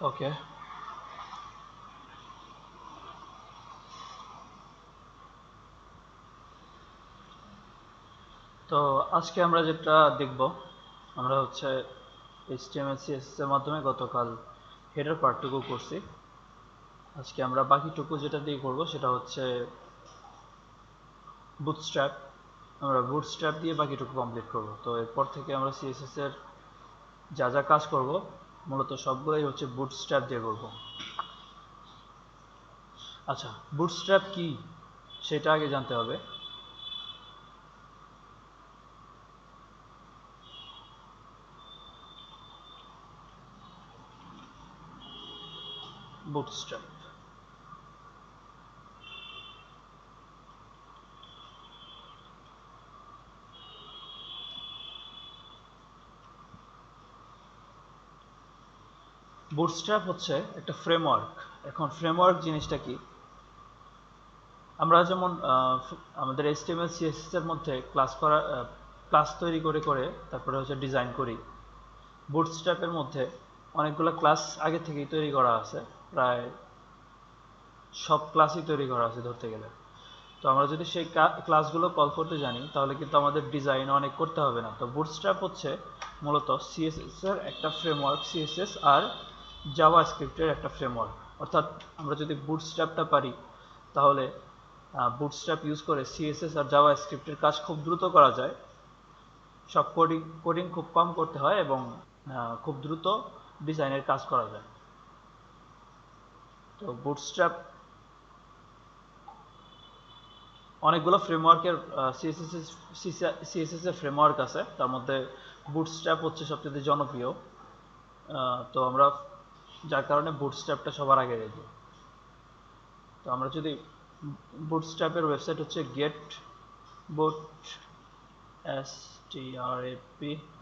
ওকে, তো আজকে আমরা যেটা দেখব, আমরা হচ্ছে HTML CSS এর মাধ্যমে গতকাল হেডার পার্টটুকু করছি। আজকে আমরা বাকিটুকু যেটা দিয়ে করব সেটা হচ্ছে বুটস্ট্র্যাপ। আমরা বুটস্ট্র্যাপ দিয়ে বাকিটুকু কমপ্লিট করব। তো এরপর থেকে আমরা CSS এর যা যা কাজ করব মূলত সবগুলোই হচ্ছে বুটস্ট্র্যাপ দিয়ে করব। আচ্ছা, বুটস্ট্র্যাপ কি সেটা আগে জানতে হবে। বুটস্ট্র্যাপ বুটস্ট্র্যাপ হচ্ছে একটা ফ্রেমওয়ার্ক। এখন ফ্রেমওয়ার্ক জিনিসটা কি? আমরা যেমন আমাদের HTML CSS এর মধ্যে ক্লাস তৈরি করে করে তারপরে হচ্ছে ডিজাইন করি। বুটস্ট্র্যাপের মধ্যে অনেকগুলো ক্লাস আগে থেকেই তৈরি করা আছে, প্রায় সব ক্লাসই তৈরি করা আছে ধরতে গেলে। তো আমরা যদি সেই ক্লাসগুলো কল করতে জানি তাহলে কিন্তু আমাদের ডিজাইন অনেক করতে হবে না। তো বুটস্ট্র্যাপ হচ্ছে মূলত CSS এর একটা ফ্রেমওয়ার্ক, CSS আর জাভাস্ক্রিপ্টের একটা ফ্রেমওয়ার্ক। অর্থাৎ আমরা যদি বুটস্ট্র্যাপটা পারি তাহলে বুটস্ট্র্যাপ ইউজ করে CSS আর জাভাস্ক্রিপ্টের কাজ খুব দ্রুত করা যায়। সব কোডিং খুব কম করতে হয় এবং খুব দ্রুত ডিজাইনের কাজ করা যায়। তো বুটস্ট্র্যাপ অনেকগুলো ফ্রেমওয়ার্কের সিএসএস এর ফ্রেমওয়ার্ক আছে, তার মধ্যে বুটস্ট্র্যাপ হচ্ছে সবচেয়ে জনপ্রিয়। তো আমরা যার কারণে বুটস্ট্র্যাপটা সবার আগে রেখি। তো আমরা যদি বুটস্ট্র্যাপের ওয়েবসাইট হচ্ছে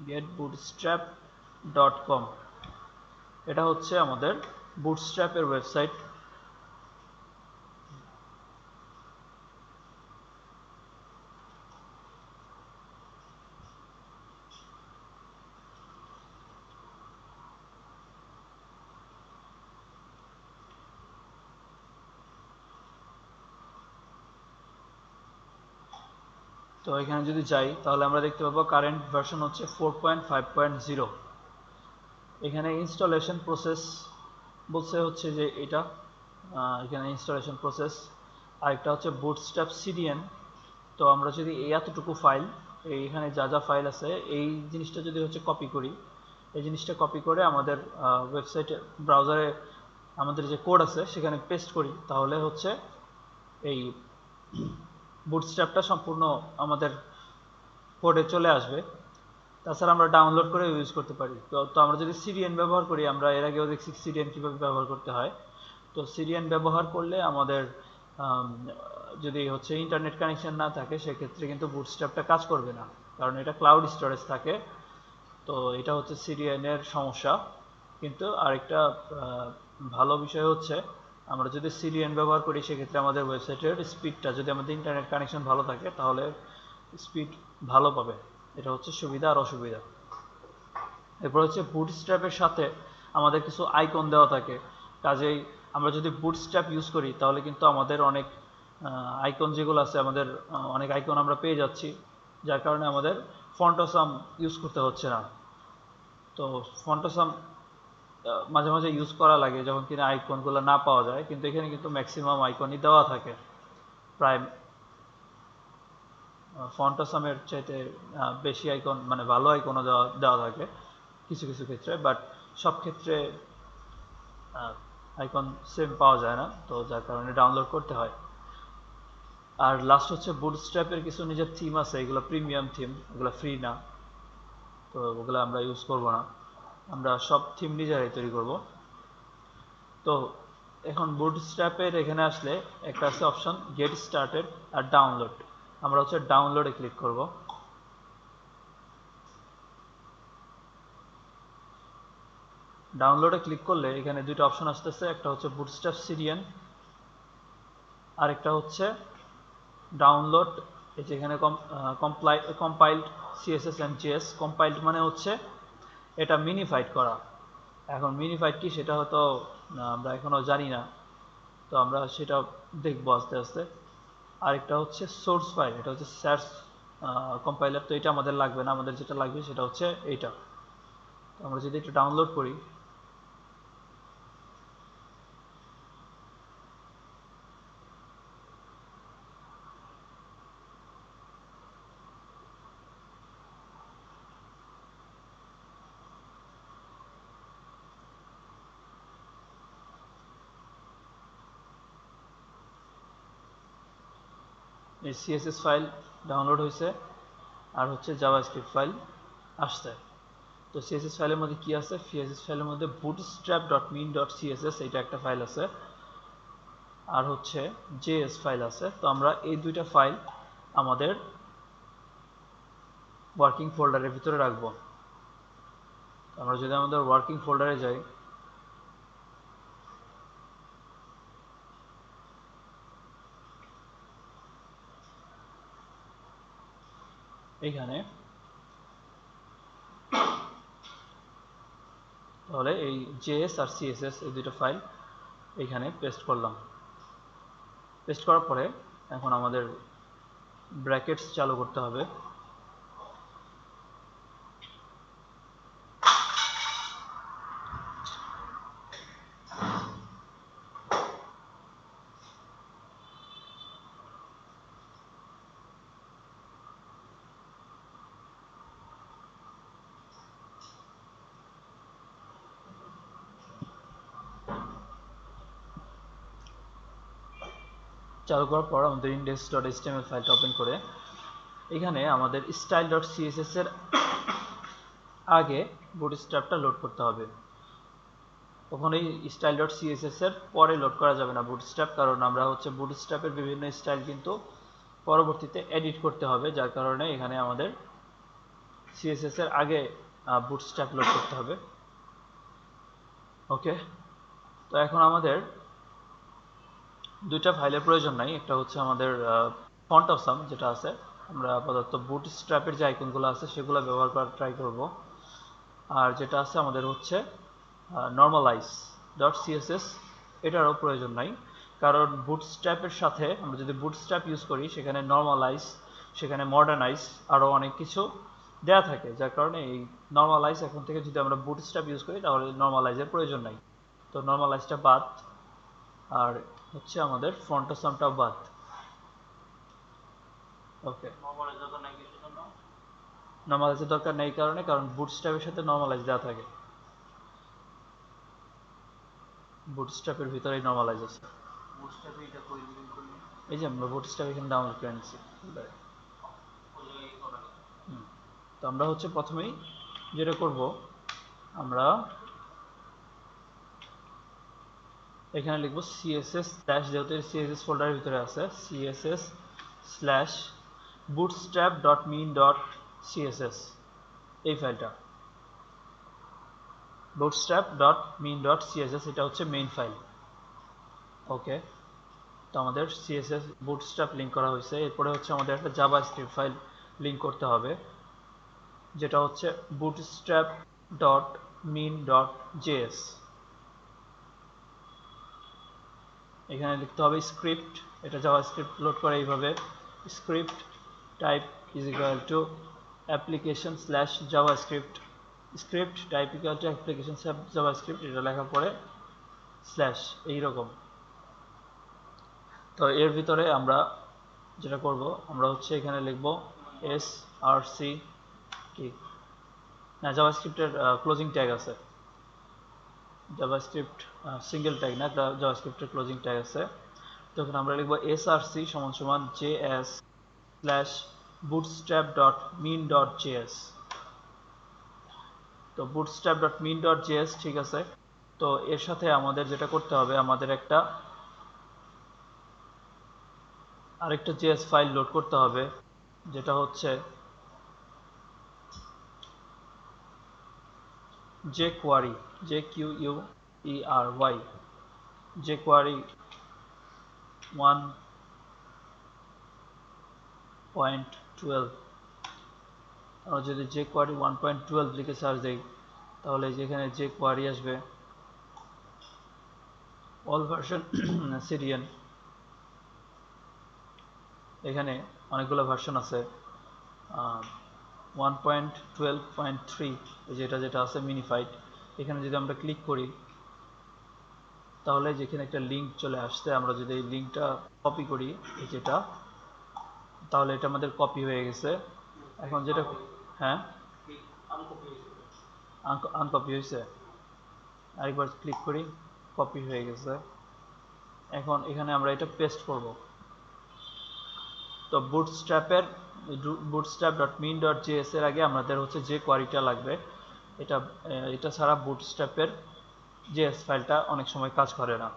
getbootstrap.com। এটা হচ্ছে আমাদের বুটস্ট্র্যাপের ওয়েবসাইট। তো এখানে যদি যাই তাহলে আমরা দেখতে পাবো কারেন্ট ভার্সন হচ্ছে 4.5.0। এখানে ইনস্টলেশন প্রসেস বলছে হচ্ছে যে এটা এখানে ইনস্টলেশন প্রসেস। আরেকটা হচ্ছে বুটস্ট্র্যাপ CDN। তো আমরা যদি এই এতটুকু ফাইল, এইখানে যা যা ফাইল আছে এই জিনিসটা যদি হচ্ছে কপি করি, এই জিনিসটা কপি করে আমাদের ওয়েবসাইটে ব্রাউজারে আমাদের যে কোড আছে সেখানে পেস্ট করি, তাহলে হচ্ছে এই বুটস্ট্র্যাপটা সম্পূর্ণ আমাদের কোডে চলে আসবে। তাছাড়া আমরা ডাউনলোড করে ইউজ করতে পারি। তো আমরা যদি সিডিএন ব্যবহার করি, আমরা এর আগেও দেখছি সিডিএন কীভাবে ব্যবহার করতে হয়। তো সিডিএন ব্যবহার করলে আমাদের যদি হচ্ছে ইন্টারনেট কানেকশন না থাকে সেক্ষেত্রে কিন্তু বুটস্ট্র্যাপটা কাজ করবে না, কারণ এটা ক্লাউড স্টোরেজ থাকে। তো এটা হচ্ছে সিডিএন এর সমস্যা। কিন্তু আরেকটা ভালো বিষয় হচ্ছে আমরা যদি সিডিএন ব্যবহার করি সেক্ষেত্রে আমাদের ওয়েবসাইটের স্পিডটা, যদি আমাদের ইন্টারনেট কানেকশন ভালো থাকে তাহলে স্পিড ভালো পাবে। এটা হচ্ছে সুবিধা আর অসুবিধা। এরপর হচ্ছে বুটস্ট্র্যাপের সাথে আমাদের কিছু আইকন দেওয়া থাকে, কাজেই আমরা যদি বুটস্ট্র্যাপ ইউজ করি তাহলে কিন্তু আমাদের অনেক আইকন যেগুলো আছে, আমাদের অনেক আইকন আমরা পেয়ে যাচ্ছি, যার কারণে আমাদের ফন্টসাম ইউজ করতে হচ্ছে না। তো ফন্টসাম মাঝে মাঝে ইউজ করা লাগে যখন কিনা আইকনগুলো না পাওয়া যায়, কিন্তু এখানে কিন্তু ম্যাক্সিমাম আইকনই দেওয়া থাকে। প্রায় ফন্টসামের চাইতে বেশি আইকন, মানে ভালো আইকনও দেওয়া দেওয়া থাকে কিছু কিছু ক্ষেত্রে, বাট সব ক্ষেত্রে আইকন সেম পাওয়া যায় না, তো যার কারণে ডাউনলোড করতে হয়। আর লাস্ট হচ্ছে বুটস্ট্র্যাপের কিছু নিজের থিম আছে, এগুলো প্রিমিয়াম থিম, এগুলো ফ্রি না। তো ওগুলো আমরা ইউজ করব না, আমরা সব থিম নিজেরাই তৈরি করব। তো এখন বুটস্ট্র্যাপের এখানে আসলে একটা আছে অপশন গেট স্টার্টেড আর ডাউনলোড। আমরা হচ্ছে ডাউনলোডে ক্লিক করব। ডাউনলোডে ক্লিক করলে এখানে দুটো অপশন আসতেছে, একটা হচ্ছে বুটস্ট্র্যাপ সিডিএন, আরেকটা হচ্ছে ডাউনলোড। এই যে এখানে compiled CSS and JS। Compiled মানে হচ্ছে এটা মিনিফাইড করা, এখন মিনিফাইড কি সেটা হয়তো আমরা এখনো জানি না, তো আমরা সেটা দেখবো আস্তে আস্তে। আরেকটা হচ্ছে সোর্স ফাইল, এটা হচ্ছে স্যাস কম্পাইলার, তো এটা আমাদের লাগবে না, আমাদের যেটা লাগবে সেটা হচ্ছে এইটা। তো আমরা যদি এটা ডাউনলোড করি, এই সিএসএস ফাইল ডাউনলোড হয়েছে আর হচ্ছে জাভাস্ক্রিপ্ট ফাইল আসছে। তো সিএসএস ফাইলের মধ্যে কি আছে, সিএসএস ফাইলের মধ্যে bootstrap.min.css এটা একটা ফাইল আছে, আর হচ্ছে জেএস ফাইল আছে। তো আমরা এই দুইটা ফাইল আমাদের ওয়ার্কিং ফোল্ডারের ভিতরে রাখবো। আমরা যদি আমাদের ওয়ার্কিং ফোল্ডারে যাই, এইখানে তাহলে এই জেএস আর সিএসএস এই দুটো ফাইল এইখানে পেস্ট করলাম। পেস্ট করার পরে এখন আমাদের ব্র্যাকেটস চালু করতে হবে। চালু করার পর আমাদের index.html ফাইলটা ওপেন করে এখানে আমাদের style.css এর আগে বুটস্ট্র্যাপটা লোড করতে হবে। কখনোই style.css এর পরে লোড করা যাবে না বুটস্ট্র্যাপ, কারণ আমরা হচ্ছে বুটস্ট্র্যাপের বিভিন্ন স্টাইল কিন্তু পরবর্তীতে এডিট করতে হবে, যার কারণে এখানে আমাদের সিএসএস এর আগে বুটস্ট্র্যাপ লোড করতে হবে। ওকে, তো এখন আমাদের দুইটা ফাইলের প্রয়োজন নাই, একটা হচ্ছে আমাদের ফন্ট অসাম যেটা আছে, আমরা আপাতত বুটস্ট্র্যাপের যে আইকনগুলো আছে সেগুলো ব্যবহার করার ট্রাই করব। আর যেটা আছে আমাদের হচ্ছে normalize.css, এটারও প্রয়োজন নাই, কারণ বুটস্ট্র্যাপের সাথে আমরা যদি বুটস্ট্র্যাপ ইউজ করি সেখানে নর্মালাইজ, সেখানে মডার্নাইজ আরও অনেক কিছু দেয়া থাকে, যার কারণে এই নর্মালাইজ এখন থেকে যদি আমরা বুটস্ট্র্যাপ ইউজ করি তাহলে নর্মালাইজের প্রয়োজন নাই। তো নর্মালাইজটা বাদ, আর হচ্ছে আমাদের ফন্ট অসামটাও বাদ। ওকে, নর্মালাইজের দরকার নেই কারণে, কারণ বুটস্ট্র্যাপের সাথে নর্মালাইজ দেওয়া থাকে, বুটস্ট্র্যাপের ভিতরেই নর্মালাইজ আছে। এই যে আমরা বুটস্ট্র্যাপ এখানে ডাউনলোড করে নিচ্ছি। তো আমরা হচ্ছে প্রথমেই যেটা করব, আমরা এখানে লিখব css স্ল্যাশ, যেহেতু css ফোল্ডারের ভিতরে আছে, css স্ল্যাশ bootstrap.min.css এই ফাইলটা bootstrap.min.css এটা হচ্ছে মেইন ফাইল। ওকে, তো আমাদের css bootstrap লিংক করা হয়েছে। এরপরে হচ্ছে আমাদের একটা জাভাস্ক্রিপ্ট ফাইল লিংক করতে হবে, যেটা হচ্ছে bootstrap.min.js। এখানে লিখতে হবে স্ক্রিপ্ট, এটা জাভাস্ক্রিপ্ট লোড করে এইভাবে, script type is equal to application slash JavaScript, script type equal to application slash JavaScript, এটা লেখার পরে স্ল্যাশ এইরকম। তো এর ভিতরে আমরা যেটা করব, আমরা হচ্ছে এখানে লিখব src কি না, জাভাস্ক্রিপ্টের ক্লোজিং ট্যাগ আছে, জাভাস্ক্রিপ্ট সিঙ্গেল ট্যাগ না, জাভাস্ক্রিপ্টের ক্লোজিং ট্যাগ আছে। তখন আমরা লিখব src সমান সমান js স্ল্যাশ bootstrap.min.js। তো bootstrap.min.js ঠিক আছে। তো এর সাথে আমাদের যেটা করতে হবে, আমাদের আরেকটা js ফাইল লোড করতে হবে, যেটা হচ্ছে jQuery, jQuery, jQuery 1.12। আমরা যদি jQuery 1.12 লিখে সার্চ দিই তাহলে যেখানে যে কোয়ারি আসবে অল ভার্সন সিরিয়ান, এখানে অনেকগুলো ভার্সন আছে 1.12.3 যেটা যেটা আছে মিনিফাইড। এখানে যদি আমরা ক্লিক করি তাহলে যেখানে একটা লিঙ্ক চলে আসছে, আমরা যদি এই লিঙ্কটা কপি করি যেটা, তাহলে এটা আমাদের কপি হয়ে গেছে। এখন যেটা, হ্যাঁ আনকপি হয়েছে, আরেকবার ক্লিক করি, কপি হয়ে গেছে। এখন এখানে আমরা এটা পেস্ট করব। তো bootstrap.min.js এর আগে আমাদের হচ্ছে যে কোয়ারিটা লাগবে, এটা ছাড়া বুটস্ট্র্যাপের জেএস ফাইলটা অনেক সময় কাজ করে না।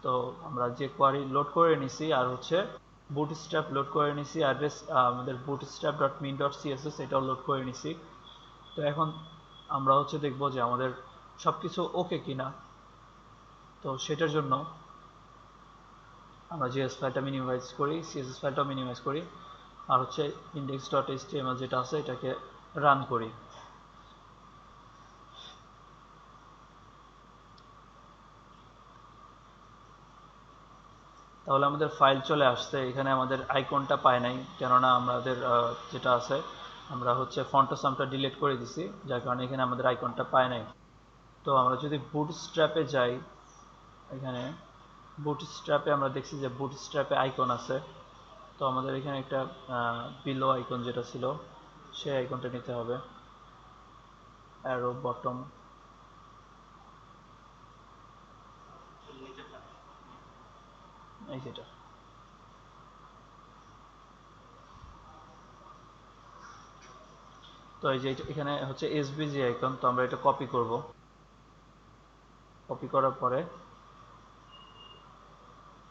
তো আমরা যে কোয়ারি লোড করে নিছি আর হচ্ছে বুটস্ট্র্যাপ লোড করে নিছি, অ্যাড্রেস আমাদের bootstrap.min.css এটাও লোড করে নিছি। তো এখন আমরা হচ্ছে দেখব যে আমাদের সবকিছু ওকে কিনা। তো সেটার জন্য আমরা জেএস ফাইলটা মিনিমাইজ করি, সিএসএস ফাইলটাও মিনিমাইজ করি, আর হচ্ছে index.html যেটা আছে এটাকে রান করি। তাহলে আমাদের ফাইল চলে আসছে। এখানে আমাদের আইকনটা পায় নাই, কেননা আমাদের যেটা আছে আমরা হচ্ছে ফন্টসামটা ডিলিট করে দিছি, যার কারণে এখানে আমাদের আইকনটা পায় নাই। তো আমরা যদি বুটস্ট্র্যাপে যাই, এখানে বুটস্ট্র্যাপে আমরা দেখছি যে বুটস্ট্র্যাপে আইকন আছে। তো আমাদের এখানে একটা বিলো আইকন যেটা ছিল সেই আইকনটা নিতে হবে, অ্যারো বটম, এই যেটা। তো এই যে এখানে হচ্ছে এসভিজি আইকন, তো আমরা এটা কপি করব। কপি করার পরে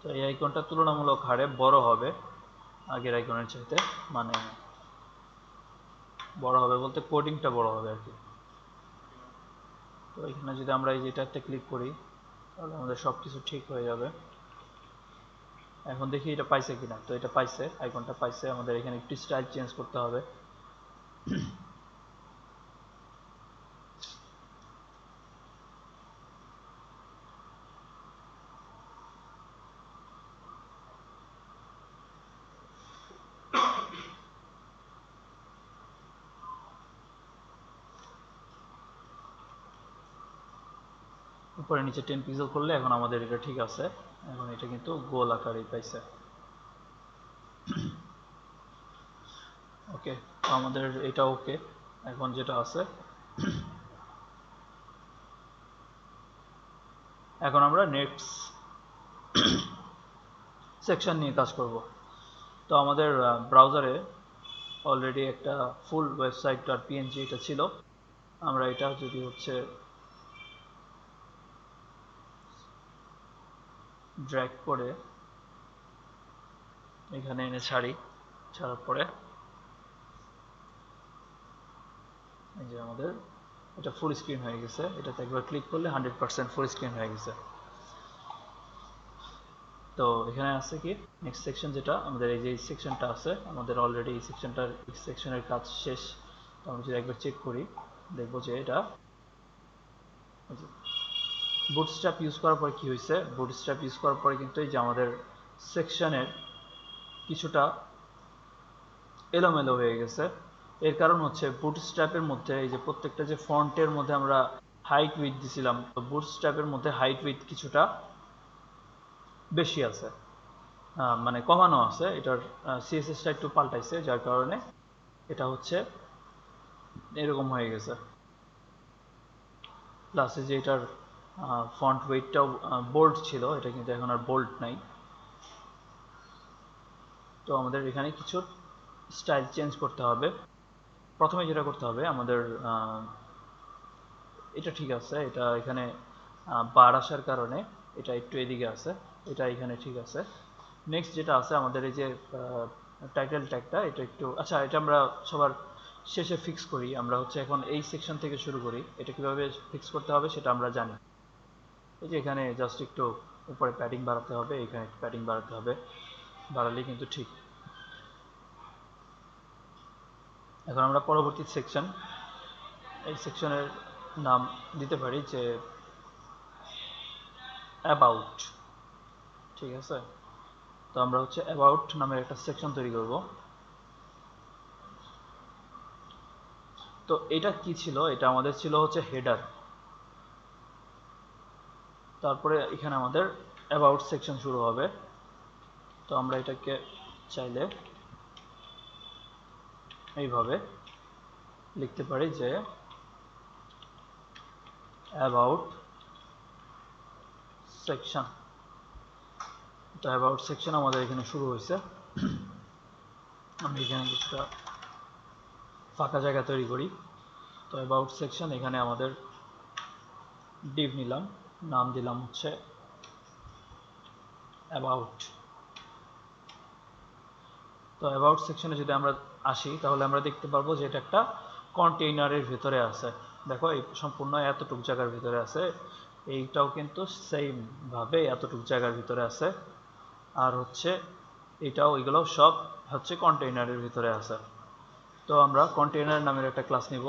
তো এই আইকনটা তুলনামূলক হারে বড় হবে আগের আইকনের চাইতে, মানে বড় হবে বলতে কোডিংটা বড় হবে আর কি। তো এখানে যদি আমরা এই যেটাতে ক্লিক করি তাহলে আমাদের সব কিছু ঠিক হয়ে যাবে। এখন দেখি এটা পাইছে কিনা। তো এটা পাইছে, আইকনটা পাইছে। আমাদের এখানে একটু স্টাইল চেঞ্জ করতে হবে। উপরে নিচে 10 পিক্সেল করলে এখন আমাদের এটা ঠিক আছে। এখন এটা কিন্তু গোল আকারে পাইছে। ওকে, তো আমাদের এটা ওকে। এখন যেটা আছে, এখন আমরা নেক্সট সেকশন নিয়ে কাজ করব। তো আমাদের ব্রাউজারে অলরেডি একটা ফুল ওয়েবসাইট ডট পিএনজি এটা ছিল। আমরা এটা যদি হচ্ছে ড্র্যাগ করে এখানে এনে ছাড়ি, ছাড়ার পরে এই যে আমাদের এটা ফুল স্ক্রিন হয়ে গেছে। এটাতে একবার ক্লিক করলে 100% ফুল স্ক্রিন হয়ে গেছে। তো এখানে আছে কি নেক্সট সেকশন, যেটা আমাদের এই যে সেকশনটা আছে, আমাদের অলরেডি এই সেকশনের কাজ শেষ। তো আমি যদি একবার চেক করি দেখবো যে এটা বুটস্ট্র্যাপ ইউজ করার পরে কি হয়েছে। বুটস্ট্র্যাপ ইউজ করার পরে কিন্তু এই যে আমাদের সেকশনের কিছুটা এলোমেলো হয়ে গেছে। এর কারণ হচ্ছে বুটস্ট্র্যাপের মধ্যে এই যে প্রত্যেকটা যে ফন্টের মধ্যে আমরা হাইট উইথ দিছিলাম, তো বুটস্ট্র্যাপের মধ্যে হাইট উইথ কিছুটা বেশি আছে, মানে কমানো আছে। এটার সিএসএসটা একটু পাল্টাইছে, যার কারণে এটা হচ্ছে এরকম হয়ে গেছে। প্লাস যে এটার ফন্ট ওয়েটটাও বোল্ড ছিল, এটা কিন্তু এখন আর বোল্ড নাই। তো আমাদের এখানে কিছু স্টাইল চেঞ্জ করতে হবে। প্রথমে যেটা করতে হবে আমাদের এটা ঠিক আছে, এটা এখানে বার আসার কারণে এটা একটু এদিকে আছে, এটা এখানে ঠিক আছে। নেক্সট যেটা আছে আমাদের এই যে টাইটেল ট্যাগটা, এটা একটু আচ্ছা, এটা আমরা সবার শেষে ফিক্স করি। আমরা হচ্ছে এখন এই সেকশন থেকে শুরু করি। এটা কিভাবে ফিক্স করতে হবে সেটা আমরা জানি। এই যে এখানে জাস্ট একটু উপরে প্যাডিং বাড়াতে হবে, এখানে একটু প্যাডিং বাড়াতে হবে, বাড়ালেই কিন্তু ঠিক। এখন আমরা পরবর্তী সেকশন, এই সেকশনের নাম দিতে পারি যে অ্যাবাউট, ঠিক আছে। তো আমরা হচ্ছে অ্যাবাউট নামের একটা সেকশন তৈরি করব। তো এটা কি ছিল, এটা আমাদের ছিল হচ্ছে হেডার, তারপরে এখানে আমাদের অ্যাবাউট সেকশন শুরু হবে। তো আমরা এটাকে চাইলে এইভাবে লিখতে পারি যে অ্যাবাউট সেকশন। তো অ্যাবাউট সেকশন আমাদের এখানে শুরু হয়েছে। আমি এখানে কিছুটা ফাঁকা জায়গা তৈরি করি। তো অ্যাবাউট সেকশন, এখানে আমাদের ডিভ নিলাম, নাম দিলাম হচ্ছে অ্যাবাউট। তো অ্যাবাউট সেকশনে যদি আমরা আসি তাহলে আমরা দেখতে পারবো যে এটা একটা কন্টেইনারের ভিতরে আছে। দেখো এই সম্পূর্ণ এতটুকু জায়গার ভিতরে আছে, এইটাও কিন্তু সেম ভাবে এতটুকু জায়গার ভিতরে আছে, আর হচ্ছে এটাও, এগুলো সব হচ্ছে কন্টেইনারের ভিতরে আছে। তো আমরা কন্টেইনার নামের একটা ক্লাস নিব।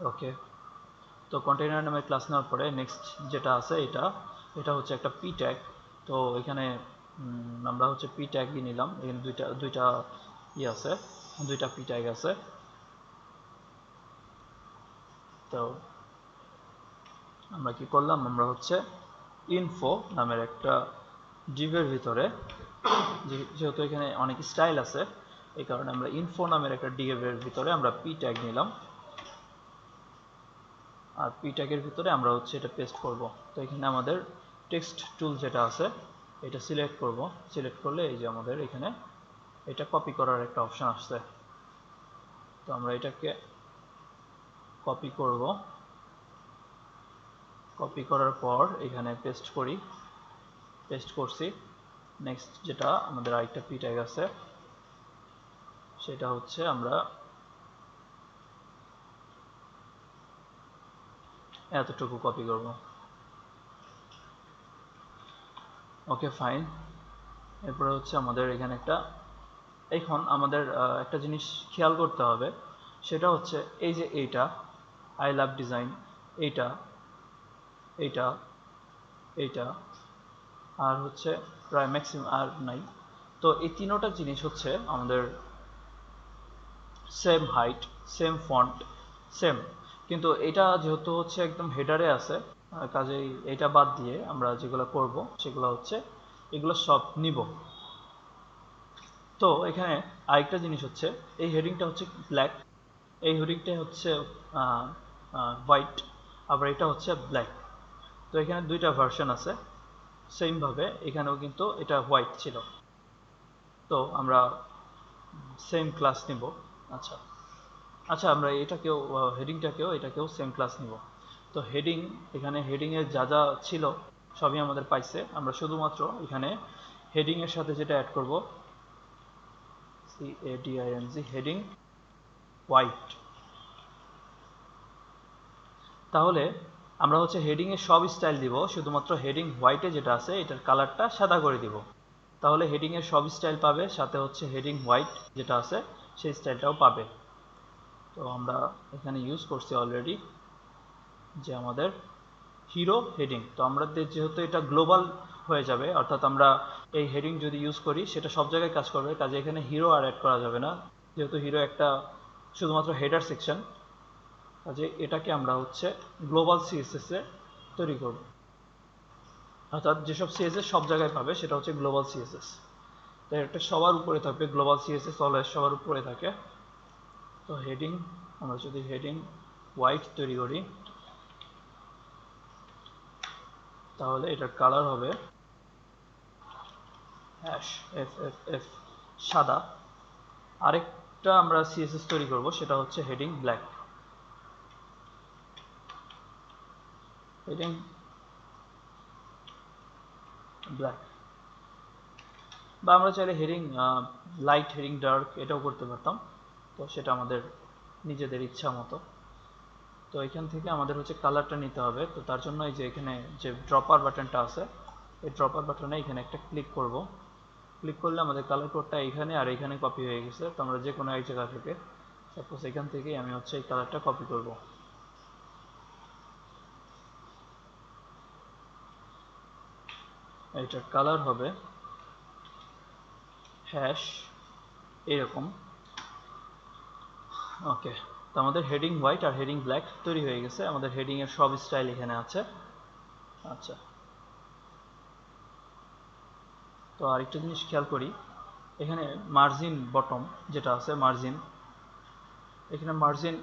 ওকে, তো কন্টেইনার নামের ক্লাস নেওয়ার পরে নেক্সট যেটা আছে এটা হচ্ছে একটা পি ট্যাগ। তো এখানে আমরা হচ্ছে পি ট্যাগই নিলাম। এখানে দুইটা আছে, দুইটা পি ট্যাগ আছে। তো আমরা কি করলাম, আমরা হচ্ছে ইনফো নামের একটা ডিভের ভিতরে, যেহেতু এখানে অনেক স্টাইল আছে এই কারণে আমরা ইনফো নামের একটা ডিভের ভিতরে আমরা পি ট্যাগ নিলাম, আর পি ট্যাগের ভিতরে আমরা হচ্ছে এটা পেস্ট করব। তো এখানে আমাদের টেক্সট টুল যেটা আছে এটা সিলেক্ট করব। সিলেক্ট করলে এই যে আমাদের এখানে এটা কপি করার একটা অপশন আসছে। তো আমরা এটাকে কপি করব। কপি করার পর এখানে পেস্ট করি, পেস্ট করছি। নেক্সট যেটা আমাদের আরেকটা পি ট্যাগ আছে সেটা হচ্ছে আমরা এতটুকু কপি করব। Okay fine. এরপরে হচ্ছে আমাদের এখানে এখন আমাদের একটা জিনিস খেয়াল করতে হবে, সেটা হচ্ছে এই যে এইটা আই লাভ ডিজাইন, এইটা এইটা এইটা আর হচ্ছে প্রায় ম্যাক্সিমাম আর নাই। তো এই তিনোটা জিনিস হচ্ছে আমাদের same height, same font, same, কিন্তু এটা যেহেতু হচ্ছে একদম হেডারে আছে, কাজেই এটা বাদ দিয়ে আমরা যেগুলো করব সেগুলো হচ্ছে এগুলো সব নিব। তো এখানে আরেকটা জিনিস হচ্ছে এই হেডিংটা হচ্ছে ব্ল্যাক, এই হেডিংটা হচ্ছে হোয়াইট, আবার এটা হচ্ছে ব্ল্যাক। তো এখানে দুইটা ভার্সন আছে, সেম ভাবে এখানেও কিন্তু এটা হোয়াইট ছিল। তো আমরা সেম ক্লাস নিব। আচ্ছা আচ্ছা, আমরা এটাকেও এটাকেও সেম ক্লাস নিব। তো হেডিং, এখানে হেডিং এর যা যা ছিল সবই আমাদের পাইছে। আমরা শুধুমাত্র এখানে হেডিং এর সাথে যেটা অ্যাড করব, CADING, হেডিং হোয়াইট। তাহলে আমরা হচ্ছে হেডিং এর সব স্টাইল দিব, শুধুমাত্র হেডিং হোয়াইটে যেটা আছে এটার কালারটা সাদা করে দিব। তাহলে হেডিং এর সব স্টাইল পাবে, সাথে হচ্ছে হেডিং হোয়াইট যেটা আছে সেই স্টাইলটাও পাবে। তো আমরা এখানে ইউজ করছি অলরেডি যে আমাদের হিরো হেডিং। তো আমাদের যেহেতু এটা গ্লোবাল হয়ে যাবে, অর্থাৎ আমরা এই হেডিং যদি ইউজ করি সেটা সব জায়গায় কাজ করবে, কাজে এখানে হিরো আর অ্যাড করা যাবে না, যেহেতু হিরো একটা শুধুমাত্র হেডার সেকশন। কাজে এটাকে আমরা হচ্ছে গ্লোবাল সিএসএস এ তৈরি করব, অর্থাৎ যেসব সিএসএস সব জায়গায় পাবে সেটা হচ্ছে গ্লোবাল সিএসএস। তো এটা সবার উপরে থাকবে, গ্লোবাল সিএসএস অলওয়েজ সবার উপরে থাকে। তো হেডিং, আমরা যদি হেডিং হোয়াইট তৈরি করি তাহলে এটার কালার হবে হ্যাশ এফ এফ এফ, সাদা। আরেকটা আমরা সিএসএস তৈরি করব সেটা হচ্ছে হেডিং ব্ল্যাক। হেডিং ব্ল্যাক, বা আমরা চাইলে হেডিং লাইট, হেডিং ডার্ক এটাও করতে পারতাম। তো সেটা আমাদের নিজেদের ইচ্ছা মতো। তো এখান থেকে আমাদের হচ্ছে কালারটা নিতে হবে। তো তার জন্য এই যে এখানে যে ড্রপার বাটনটা আছে এই ড্রপার বাটনে এখানে একটা ক্লিক করব। ক্লিক করলে আমাদের কালার কোডটা এখানে আর এখানে কপি হয়ে গেছে। তো আমরা যে কোনো এক জায়গা থেকে, সাপোজ এখান থেকেই আমি হচ্ছে এই কালারটা কপি করব। এটার কালার হবে হ্যাশ এরকম। ওকে, তো আমাদের হেডিং হোয়াইট আর হেডিং ব্ল্যাক তৈরি হয়ে গেছে। আমাদের হেডিং এর সব স্টাইল এখানে আছে। আচ্ছা, তো আরেকটা জিনিস খেয়াল করি, এখানে মার্জিন বটম যেটা আছে, মার্জিন, এখানে মার্জিন,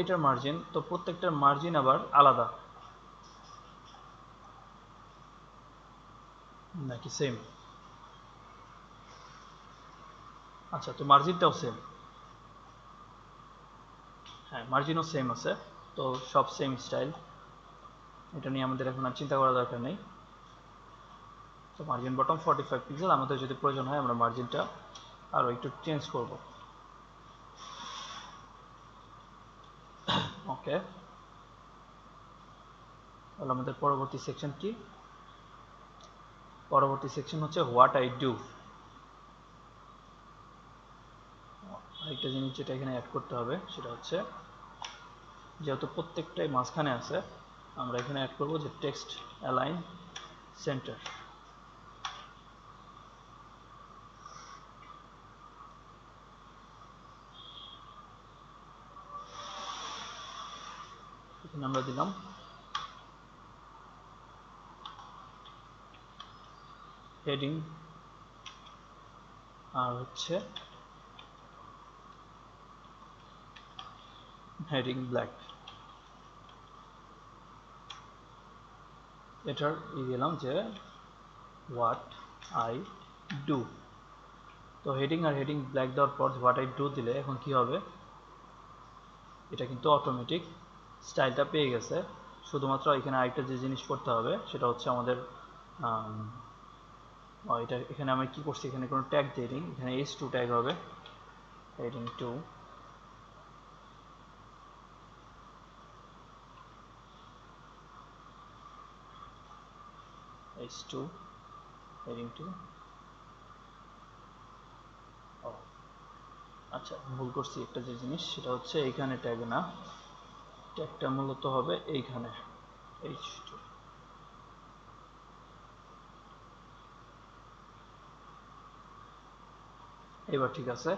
এটার মার্জিন, তো প্রত্যেকটার মার্জিন আবার আলাদা নাকি সেম? আচ্ছা, তো মার্জিনটাও সেম। হ্যাঁ, মার্জিনও সেম আছে। তো সব সেম স্টাইল, এটা নিয়ে আমাদের এখন আর চিন্তা করার দরকার নেই। তো মার্জিন বটম 45 পিক্সেল, আমাদের যদি প্রয়োজন হয় আমরা মার্জিনটা আরও একটু চেঞ্জ করব। ওকে, তাহলে আমাদের পরবর্তী সেকশন কি? পরবর্তী সেকশন হচ্ছে হোয়াট আই ডু। আরেকটা জিনিস যেটা এখানে অ্যাড করতে হবে সেটা হচ্ছে, যেহেতু প্রত্যেকটাই মাঝখানে আছে, আমরা এখানে অ্যাড করব যে টেক্সট অ্যালাইন সেন্টার। এখানে আমরা দিলাম হেডিং আর হচ্ছে হেডিং ব্ল্যাক। এটার দিলাম যে হোয়াট আই ডু। তো হেডিং আর হেডিং ব্ল্যাক দেওয়ার পর হোয়াট আই ডু দিলে এখন কি হবে, এটা কিন্তু অটোমেটিক স্টাইলটা পেয়ে গেছে। শুধুমাত্র এখানে আরেকটা যে জিনিস করতে হবে সেটা হচ্ছে আমাদের এটা এখানে আমি কি করছি, এখানে কোনো ট্যাগ দিইনি, এখানে h2 ট্যাগ হবে, হেডিং 2, h2 হেডিং 2। ও আচ্ছা, ভুল করছি একটা যে জিনিস, সেটা হচ্ছে এইখানে ট্যাগ না, ট্যাগটা মূলত হবে এইখানে h2। এবার ঠিক আছে।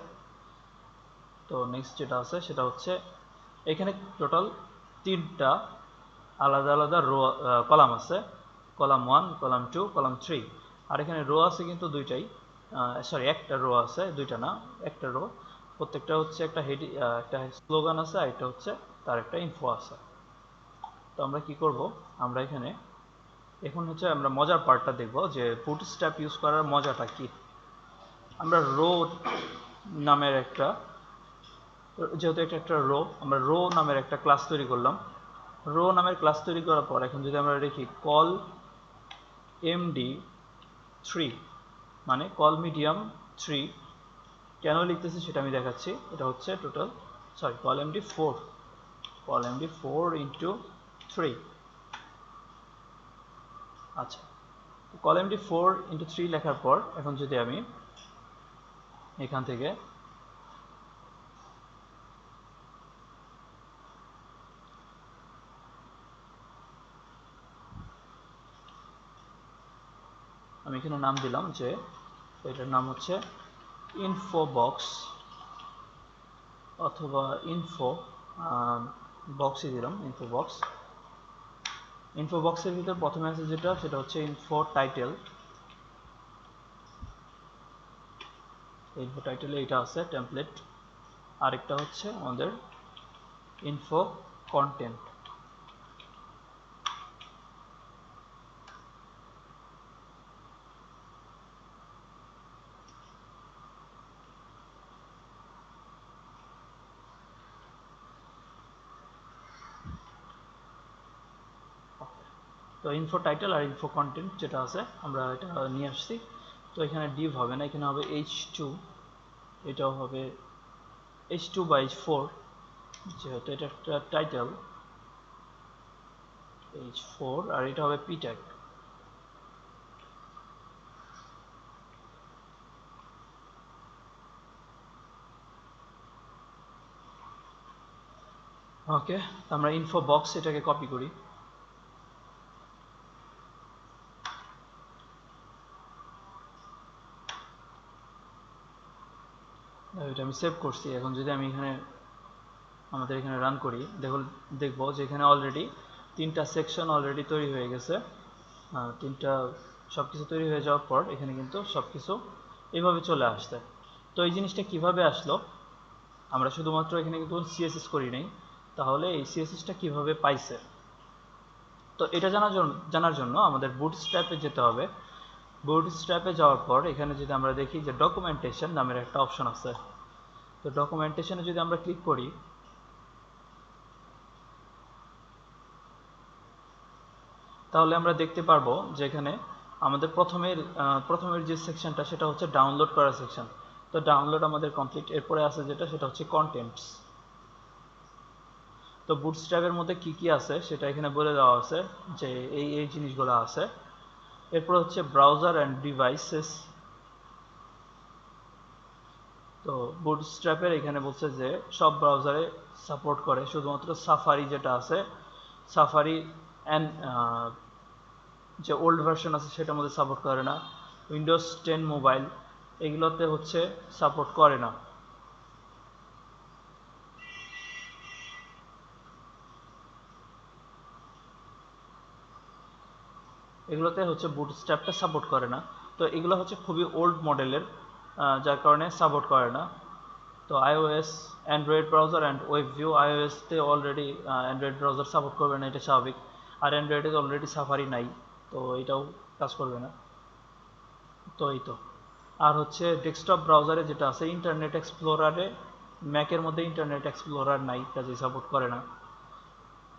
তো নেক্সট যেটা আছে সেটা হচ্ছে, এখানে টোটাল 3টা আলাদা আলাদা রো কলাম আছে, কলাম 1, কলাম 2, কলাম 3। আর এখানে রো আছে কিন্তু দুইটাই, সরি একটা রো আছে, দুইটা না, একটা রো। প্রত্যেকটা হচ্ছে একটা হেডি, একটা স্লোগান আছে, আর এটা হচ্ছে তার একটা ইনফো আছে। তো আমরা কি করব, আমরা এখানে এখন হচ্ছে আমরা মজার পার্টটা দেখব যে বুটস্ট্র্যাপ ইউজ করার মজাটা কি। আমরা রো নামের একটা, যেহেতু এটা একটা রো, আমরা রো নামের একটা ক্লাস তৈরি করলাম। রো নামের ক্লাস তৈরি করার পর এখন যদি আমরা লিখি কল md3, মানে কল মিডিয়াম 3, কেন লিখতেছি সেটা আমি দেখাচ্ছি। এটা হচ্ছে total, sorry, call md4, call md4 into 3। আচ্ছা, কল md4 ইন্টু 3 লেখার পর এখন যদি আমি এখান থেকে আমি এখানে নাম দিলাম যে, এটার নাম হচ্ছে ইনফো বক্স, অথবা ইনফো বক্সই দিলাম, ইনফো বক্স। ইনফো বক্সের ভিতর প্রথমে আছে যেটা, সেটা হচ্ছে ইনফো টাইটেল। ইনফো টাইটেলে এটা আছে টেমপ্লেট। আরেকটা হচ্ছে আমাদের ইনফো কন্টেন্ট। তো ইনফো টাইটেল আর ইনফো কন্টেন্ট যেটা আছে আমরা এটা নিয়ে আসছি। তো এখানে ডিভ হবে না, এখানে হবে h2, এটাও হবে h2/4, যেহেতু এটা একটা টাইটেল। H4 আর এটা হবে P tag। ওকে, আমরা ইনফো বক্স এটাকে কপি করি। এটা আমি সেভ করছি। এখন যদি আমি এখানে আমাদের এখানে রান করি, দেখবো যে এখানে অলরেডি 3টা সেকশন অলরেডি তৈরি হয়ে গেছে। 3টা সবকিছু তৈরি হয়ে যাওয়ার পর এখানে কিন্তু সবকিছু এইভাবে চলে আসছে। তো এই জিনিসটা কিভাবে আসলো, আমরা শুধুমাত্র এখানে কিন্তু সিএসএস করি নাই, তাহলে এই সিএসএসটা কিভাবে পাইছে, তো এটা জানার জন্য আমাদের বুটস্ট্র্যাপে যেতে হবে। বুটস্ট্র্যাপে যাওয়ার পর এখানে যদি আমরা দেখি যে ডকুমেন্টেশন নামের একটা অপশন আছে, তো ডকুমেন্টেশনে যদি আমরা ক্লিক করি, তাহলে আমরা দেখতে পারবো যে এখানে আমাদের প্রথমের যে সেকশনটা সেটা হচ্ছে ডাউনলোড করার সেকশন। তো ডাউনলোড আমাদের কমপ্লিট। এরপরে আছে যেটা, সেটা হচ্ছে কন্টেন্টস। তো বুটস্ট্র্যাপের মধ্যে কি কি আছে সেটা এখানে বলে দেওয়া আছে যে এই জিনিসগুলো আছে। এরপর হচ্ছে ব্রাউজার অ্যান্ড ডিভাইসেস। তো বুটস্ট্র্যাপের এখানে বলছে যে সব ব্রাউজারে সাপোর্ট করে, শুধুমাত্র সাফারি যেটা আছে, সাফারি অ্যান্ড যে ওল্ড ভার্সন আছে সেটার মধ্যে সাপোর্ট করে না। উইন্ডোজ 10 মোবাইল এগুলোতে হচ্ছে সাপোর্ট করে না। এগুলোতে হচ্ছে বুটস্ট্র্যাপটা সাপোর্ট করে না। তো এগুলো হচ্ছে খুবই ওল্ড মডেলের, যার কারণে সাপোর্ট করে না। তো iOS, Android browser and web view, আইওএসতে অলরেডি অ্যান্ড্রয়েড ব্রাউজার সাপোর্ট করবে না, এটা স্বাভাবিক। আর অ্যান্ড্রয়েডে অলরেডি সাফারি নাই, তো এটাও কাজ করবে না। তো এই তো। আর হচ্ছে ডেস্কটপ ব্রাউজারে যেটা আছে ইন্টারনেট এক্সপ্লোরারে, ম্যাকের মধ্যে ইন্টারনেট এক্সপ্লোরার নাই, কাজেই সাপোর্ট করে না।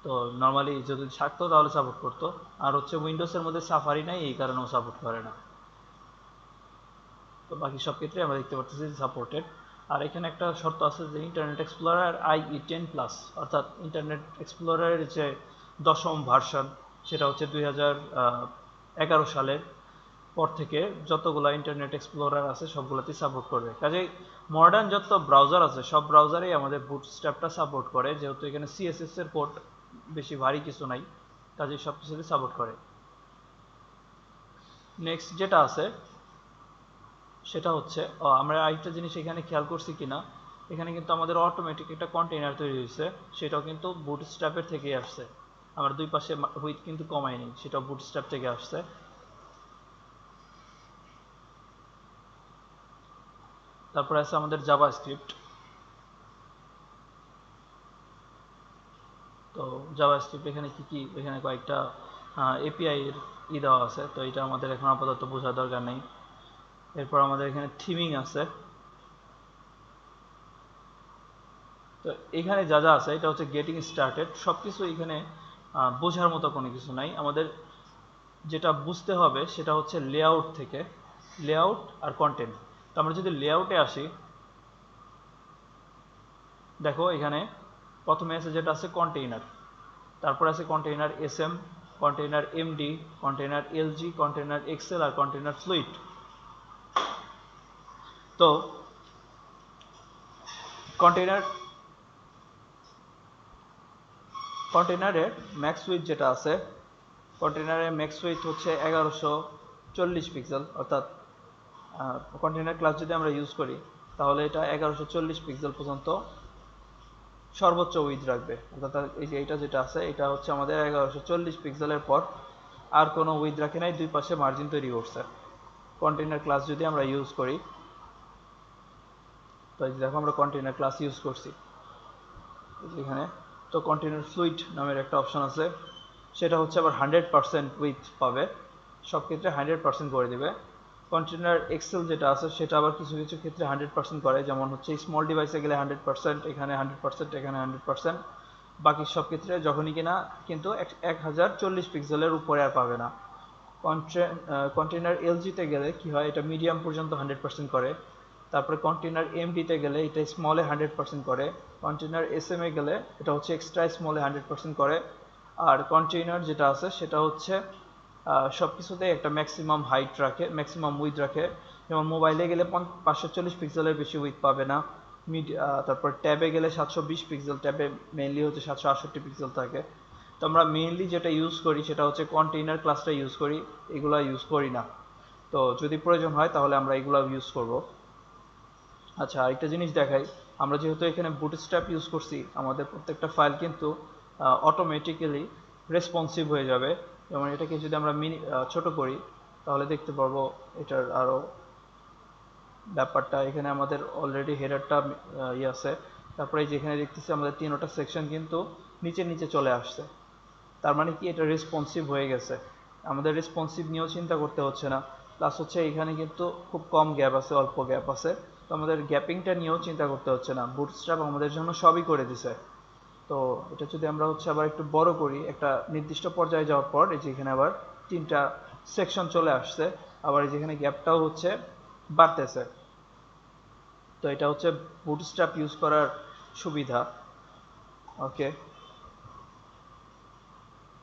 তো নর্মালি যদি থাকতো তাহলে সাপোর্ট করতো। আর হচ্ছে উইন্ডোজের মধ্যে সাফারি নাই, এই কারণেও সাপোর্ট করে না। তো বাকি সব ক্ষেত্রে আমরা দেখতে পাচ্ছি যে সাপোর্টেড। আর এখানে একটা শর্ত আছে যে ইন্টারনেট এক্সপ্লোরার IE 10+, অর্থাৎ ইন্টারনেট এক্সপ্লোরারের যে 10ম ভার্সন, সেটা হচ্ছে 2011 সালের পর থেকে যতগুলো ইন্টারনেট এক্সপ্লোরার আছে সবগুলোতেই সাপোর্ট করবে। কাজেই মডার্ন যত ব্রাউজার আছে সব ব্রাউজারেই আমাদের বুটস্ট্র্যাপটা সাপোর্ট করে, যেহেতু এখানে CSS এর কোড বেশি ভারী কিছু নাই, কাজেই সব কিছুতেই সাপোর্ট করে। নেক্সট যেটা আছে সেটা হচ্ছে, আমরা আরেকটা জিনিস এখানে খেয়াল করছি কিনা, এখানে কিন্তু আমাদের অটোমেটিক একটা কন্টেইনার তৈরি হয়েছে, সেটাও কিন্তু বুটস্ট্র্যাপের থেকেই আসছে। আমরা দুই পাশে হুইথ কিন্তু কমাইনি, সেটাও বুটস্ট্র্যাপ থেকে আসছে। তারপর আছে আমাদের জাভাস্ক্রিপ্ট। তো জাভাস্ক্রিপ্ট এখানে কি কি, এখানে কয়েকটা API এর দেওয়া আছে, তো এটা আমাদের এখন আপাতত বোঝার দরকার নেই। এরপর আমাদের এখানে থিমিং আছে। তো এখানে যা যা আছে এটা হচ্ছে গেটিং স্টার্টেড, সবকিছু এখানে বোঝার মতো কোনো কিছু নাই। আমাদের যেটা বুঝতে হবে সেটা হচ্ছে লেআউট থেকে, লেআউট আর কন্টেন্ট। তো আমরা যদি লেআউটে আসি, দেখো এখানে প্রথমে আছে যেটা আছে কন্টেইনার, তারপর আছে container SM, container MD, container LG, container XL আর কন্টেইনার ফ্লুইড। তো কন্টেইনারের ম্যাক্স উইথ যেটা আছে, কন্টেইনারের ম্যাক্স উইথ হচ্ছে 1140 পিক্সেল, অর্থাৎ কন্টেইনার ক্লাস যদি আমরা ইউজ করি তাহলে এটা 1140 পিক্সেল পর্যন্ত সর্বোচ্চ উইথ রাখবে। অর্থাৎ এই যে এটা যেটা আছে এটা হচ্ছে আমাদের 1140 পিক্সেলের পর আর কোনো উইথ রাখে নাই, দুই পাশে মার্জিন তৈরি করছে কন্টেইনার ক্লাস যদি আমরা ইউজ করি। তো দেখো আমরা কন্টেইনার ক্লাস ইউজ করছি এখানে। তো কন্টেইনার ফ্লুইড নামের একটা অপশন আছে, সেটা হচ্ছে আবার 100% উইথ পাবে, সব ক্ষেত্রে 100% করে দিবে। কন্টেইনার এক্সেল যেটা আছে সেটা আবার কিছু কিছু ক্ষেত্রে 100% করে, যেমন হচ্ছে স্মল ডিভাইসে গেলে 100%, এখানে 100%, এখানে 100%। বাকি সব ক্ষেত্রে যখনই কিনা কিন্তু 1040 পিক্সেলের উপরে আর পাবে না। কন্টেইনার LG-তে গেলে কি হয়, এটা মিডিয়াম পর্যন্ত 100% করে। তারপরে কন্টেইনার MD-তে গেলে এটা স্মলে 100% করে। কন্টেইনার SM-এ গেলে এটা হচ্ছে এক্সট্রা স্মলে 100% করে। আর কন্টেইনার যেটা আছে সেটা হচ্ছে সব কিছুতেই একটা ম্যাক্সিমাম হাইট রাখে, ম্যাক্সিমাম উইথ রাখে। যেমন মোবাইলে গেলে 540 পিক্সেলের বেশি উইথ পাবে না, তারপর ট্যাবে গেলে 720 পিক্সেল, ট্যাবে মেইনলি হচ্ছে 768 পিক্সেল থাকে। তো আমরা মেইনলি যেটা ইউজ করি সেটা হচ্ছে কন্টেইনার ক্লাসটা ইউজ করি, এগুলা ইউজ করি না। তো যদি প্রয়োজন হয় তাহলে আমরা এগুলো ইউজ করব। আচ্ছা, আরেকটা জিনিস দেখাই, আমরা যেহেতু এখানে বুটস্ট্র্যাপ ইউজ করছি, আমাদের প্রত্যেকটা ফাইল কিন্তু অটোমেটিক্যালি রেসপন্সিভ হয়ে যাবে। যেমন এটাকে যদি আমরা ছোট করি তাহলে দেখতে পারবো এটার আরও ব্যাপারটা। এখানে আমাদের অলরেডি হেডারটা ইয়ে আছে, তারপরে যেখানে দেখতেছি আমাদের 3টা সেকশন কিন্তু নিচে নিচে চলে আসছে। তার মানে কি, এটা রেসপন্সিভ হয়ে গেছে, আমাদের রেসপন্সিভ নিয়েও চিন্তা করতে হচ্ছে না। প্লাস হচ্ছে এখানে কিন্তু খুব কম গ্যাপ আছে, অল্প গ্যাপ আছে, তো আমাদের গ্যাপিংটা নিয়েও চিন্তা করতে হচ্ছে না, বুটস্ট্র্যাপ আমাদের জন্য সবই করে দিছে। তো এটা যদি আমরা হচ্ছে আবার একটু বড় করি, একটা নির্দিষ্ট পর্যায়ে যাওয়ার পর এই যে এখানে আবার 3টা সেকশন চলে আসছে, আবার এই যেখানে গ্যাপটাও হচ্ছে বাড়তেছে। তো এটা হচ্ছে বুটস্ট্র্যাপ ইউজ করার সুবিধা। ওকে,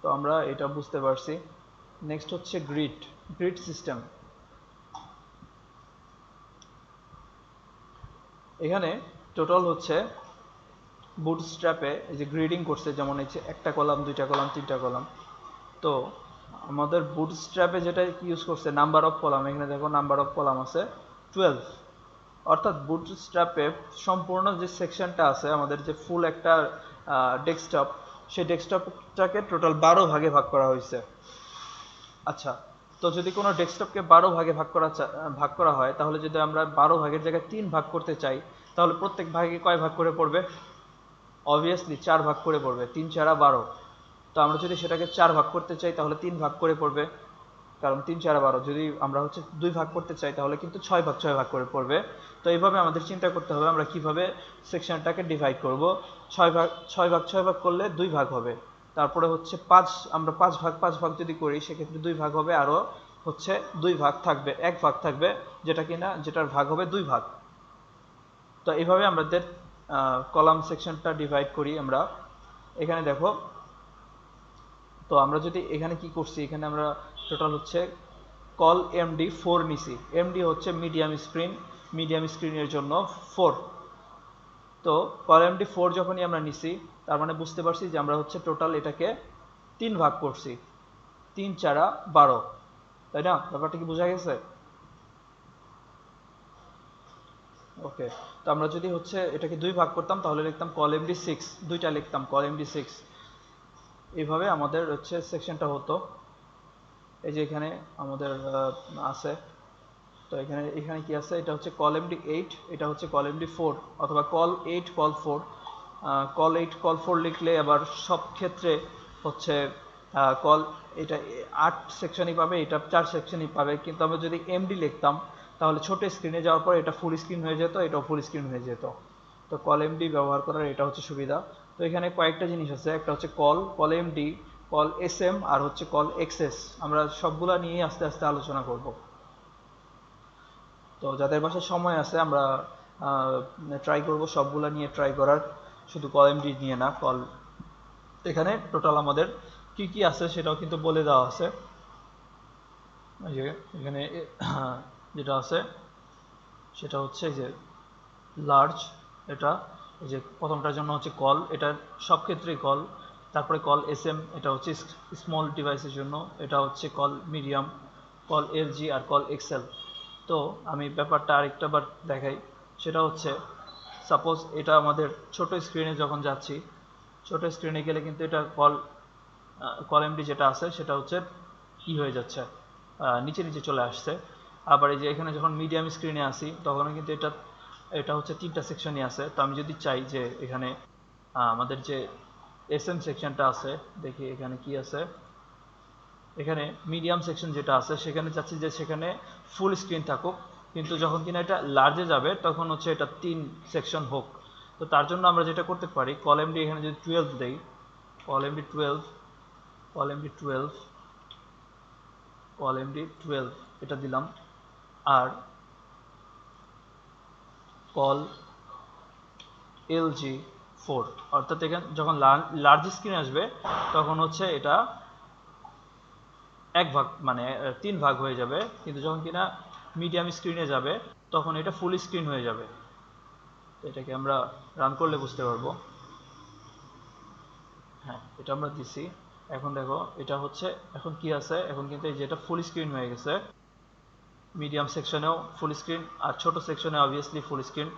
তো আমরা এটা বুঝতে পারছি। নেক্সট হচ্ছে গ্রিড সিস্টেম। এখানে টোটাল হচ্ছে বুটস্ট্র্যাপে এই যে গ্রিডিং করছে, যেমন এই যে 1টা কলাম, 2টা কলাম, 3টা কলাম। তো আমাদের বুটস্ট্র্যাপে যেটা ইউজ করছে নাম্বার অফ কলাম, এখানে দেখো নাম্বার অফ কলাম আছে 12। অর্থাৎ বুটস্ট্র্যাপে সম্পূর্ণ যে সেকশনটা আছে আমাদের, যে ফুল একটা ডেস্কটপ, সেই ডেস্কটপটাকে টোটাল 12 ভাগে ভাগ করা হয়েছে। আচ্ছা, তো যদি কোনো ডেস্কটপকে 12 ভাগে ভাগ করা হয়, তাহলে যদি আমরা 12 ভাগের জায়গায় 3 ভাগ করতে চাই, তাহলে প্রত্যেক ভাগে কয় ভাগ করে পড়বে? অবভিয়াসলি 4 ভাগ করে পড়বে, 3 4 12। তো আমরা যদি সেটাকে 4 ভাগ করতে চাই তাহলে 3 ভাগ করে পড়বে, কারণ 3 4 12। যদি আমরা হচ্ছে 2 ভাগ করতে চাই তাহলে কিন্তু 6 ভাগ 6 ভাগ করে পড়বে। তো এইভাবে আমাদের চিন্তা করতে হবে আমরা কিভাবে সেকশনটাকে ডিভাইড করব। 6 ভাগ 6 ভাগ করলে 2 ভাগ হবে, তারপরে হচ্ছে 5, আমরা 5 ভাগ যদি করি সেক্ষেত্রে 2 ভাগ হবে, আরও হচ্ছে 2 ভাগ থাকবে, 1 ভাগ থাকবে, যেটার ভাগ হবে 2 ভাগ। তো এইভাবে আমাদের কলাম সেকশনটা ডিভাইড করি আমরা। এখানে দেখো, তো আমরা যদি এখানে কি করছি, এখানে আমরা টোটাল হচ্ছে কল এমডি 4 নিছি। এমডি হচ্ছে মিডিয়াম স্ক্রিনের জন্য 4। তো কল এমডি 4 যখনই আমরা নিছি, তার মানে বুঝতে পারছি যে আমরা হচ্ছে টোটাল এটাকে 3 ভাগ করছি, 3 4 12, তাই না? ব্যাপারটা কি বোঝা গেছে? ওকে, তো আমরা যদি হচ্ছে এটাকে 2 ভাগ করতাম তাহলে লিখতাম কল এমডি 6, 2টা লিখতাম কল এমডি 6। এইভাবে আমাদের হচ্ছে সেকশনটা হতো। এই যে এখানে আমাদের আছে, তো এখানে কি আছে, এটা হচ্ছে কল এমডি 8, এটা হচ্ছে কল এমডি 4, অথবা কল 8 কল 4। কল 8 কল 4 লিখলে আবার সব ক্ষেত্রে হচ্ছে কল, এটা 8 সেকশনই পাবে, এটা 4 সেকশনই পাবে। কিন্তু আমরা যদি এমডি লিখতাম তাহলে ছোট স্ক্রিনে যাওয়ার পর এটা ফুল স্ক্রিন হয়ে যেত, এটাও ফুল স্ক্রিন হয়ে যেত। তো কল এমডি ব্যবহার করার এটা হচ্ছে সুবিধা। তো এখানে কয়েকটা জিনিস আছে, একটা হচ্ছে কল এমডি, কল এসএম, আর হচ্ছে কল এক্সএস। আমরা সবগুলা নিয়ে আস্তে আস্তে আলোচনা করব। তো যাদের বাসায় সময় আছে আমরা ট্রাই করব সবগুলা নিয়ে ট্রাই করার, শুধু কল এমডি নিয়ে না। এখানে টোটাল আমাদের কি কি আছে সেটাও কিন্তু বলে দেওয়া আছে। এখানে যেটা আছে সেটা হচ্ছে যে লার্জ, এটা এই যে প্রথমটার জন্য হচ্ছে কল, এটা সব ক্ষেত্রেই কল। তারপরে কল এসএম, এটা হচ্ছে স্মল ডিভাইসের জন্য, এটা হচ্ছে কল মিডিয়াম, কল এলজি, আর কল এক্সেল। তো আমি ব্যাপারটা আরেকটা বার দেখাই, সেটা হচ্ছে সাপোজ এটা আমাদের ছোট স্ক্রিনে যখন যাচ্ছি, ছোট স্ক্রিনে গেলে কিন্তু এটা কল এমডি যেটা আছে সেটা হচ্ছে কি হয়ে যাচ্ছে, নিচে নিচে চলে আসছে। আবার এই যে এখানে যখন মিডিয়াম স্ক্রিনে আসি তখন কিন্তু এটা হচ্ছে 3টা সেকশনই আছে। তো আমি যদি চাই যে এখানে আমাদের যে এসএম সেকশনটা আছে, দেখি এখানে কি আছে, এখানে মিডিয়াম সেকশন যেটা আছে সেখানে চাচ্ছি যে সেখানে ফুল স্ক্রিন থাকুক, কিন্তু যখন কিনা এটা লার্জে যাবে তখন হচ্ছে এটা 3 সেকশন হোক। তো তার জন্য আমরা যেটা করতে পারি, কল এমডি এখানে যদি 12 দেই, call MD 12, call MD 12, call MD 12 এটা দিলাম, আর কল এলজি 4, অর্থাৎ এখানে যখন লার্জ স্ক্রিন আসবে তখন হচ্ছে এটা 1 ভাগ মানে 3 ভাগ হয়ে যাবে, কিন্তু যখন কিনা মিডিয়াম স্ক্রিনে যাবে তখন এটা ফুল স্ক্রিন হয়ে যাবে। তো এটাকে আমরা রান করলে বুঝতে পারবো। হ্যাঁ, এটা আমরা দিছি। এখন দেখো এটা হচ্ছে এখন কি আছে, এখন কিন্তু এই যে এটা ফুল স্ক্রিন হয়ে গেছে, মিডিয়াম সেকশনেও ফুল স্ক্রিন আর ছোট সেকশনে অবভিয়াসলি ফুল স্ক্রিন,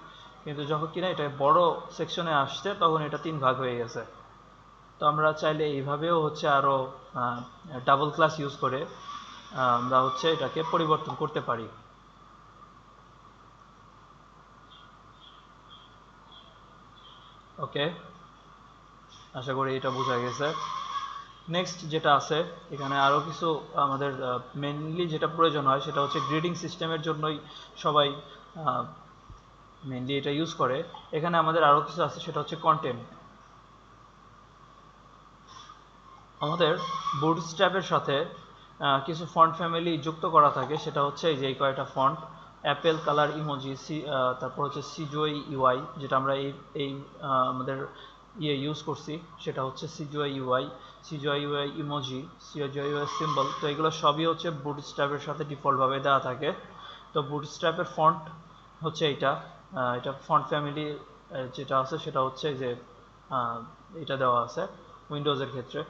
কিন্তু যখন কিনা এটা বড় সেকশনে আসছে তখন এটা 3 ভাগ হয়ে গেছে। তো আমরা চাইলে এইভাবেও হচ্ছে আরো ডাবল ক্লাস ইউজ করে আমরা হচ্ছে এটাকে পরিবর্তন করতে পারি। ওকে, আশা করি এটা বোঝা গেছে। নেক্সট যেটা আছে এখানে আরো কিছু আমাদের মেইনলি যেটা প্রয়োজন হয় সেটা হচ্ছে গ্রেডিং সিস্টেমের জন্যই সবাই মেইনলি এটা ইউজ করে। এখানে আমাদের আরো কিছু আছে, সেটা হচ্ছে কন্টেন্ট। আমাদের বুটস্ট্র্যাপের সাথে কিছু ফন্ট ফ্যামিলি যুক্ত করা থাকে, সেটা হচ্ছে এই যে এই কয়টা ফন্ট, অ্যাপেল কালার ইমোজি, তারপর হচ্ছে সিজুআই ইউআই, যেটা আমরা এই আমাদের ইউজ করছি, সেটা হচ্ছে সিজুআই ইউআই, সিজুআই ইউআই ইমোজি, সিজুআই ইউআই সিম্বল। তো এগুলো সবই হচ্ছে বুটস্ট্র্যাপের সাথে ডিফল্টভাবে দেওয়া থাকে। তো বুটস্ট্র্যাপের ফন্ট হচ্ছে এটা ফন্ট ফ্যামিলি যেটা আছে সেটা হচ্ছে যে এটা দেওয়া আছে উইন্ডোজের ক্ষেত্রে।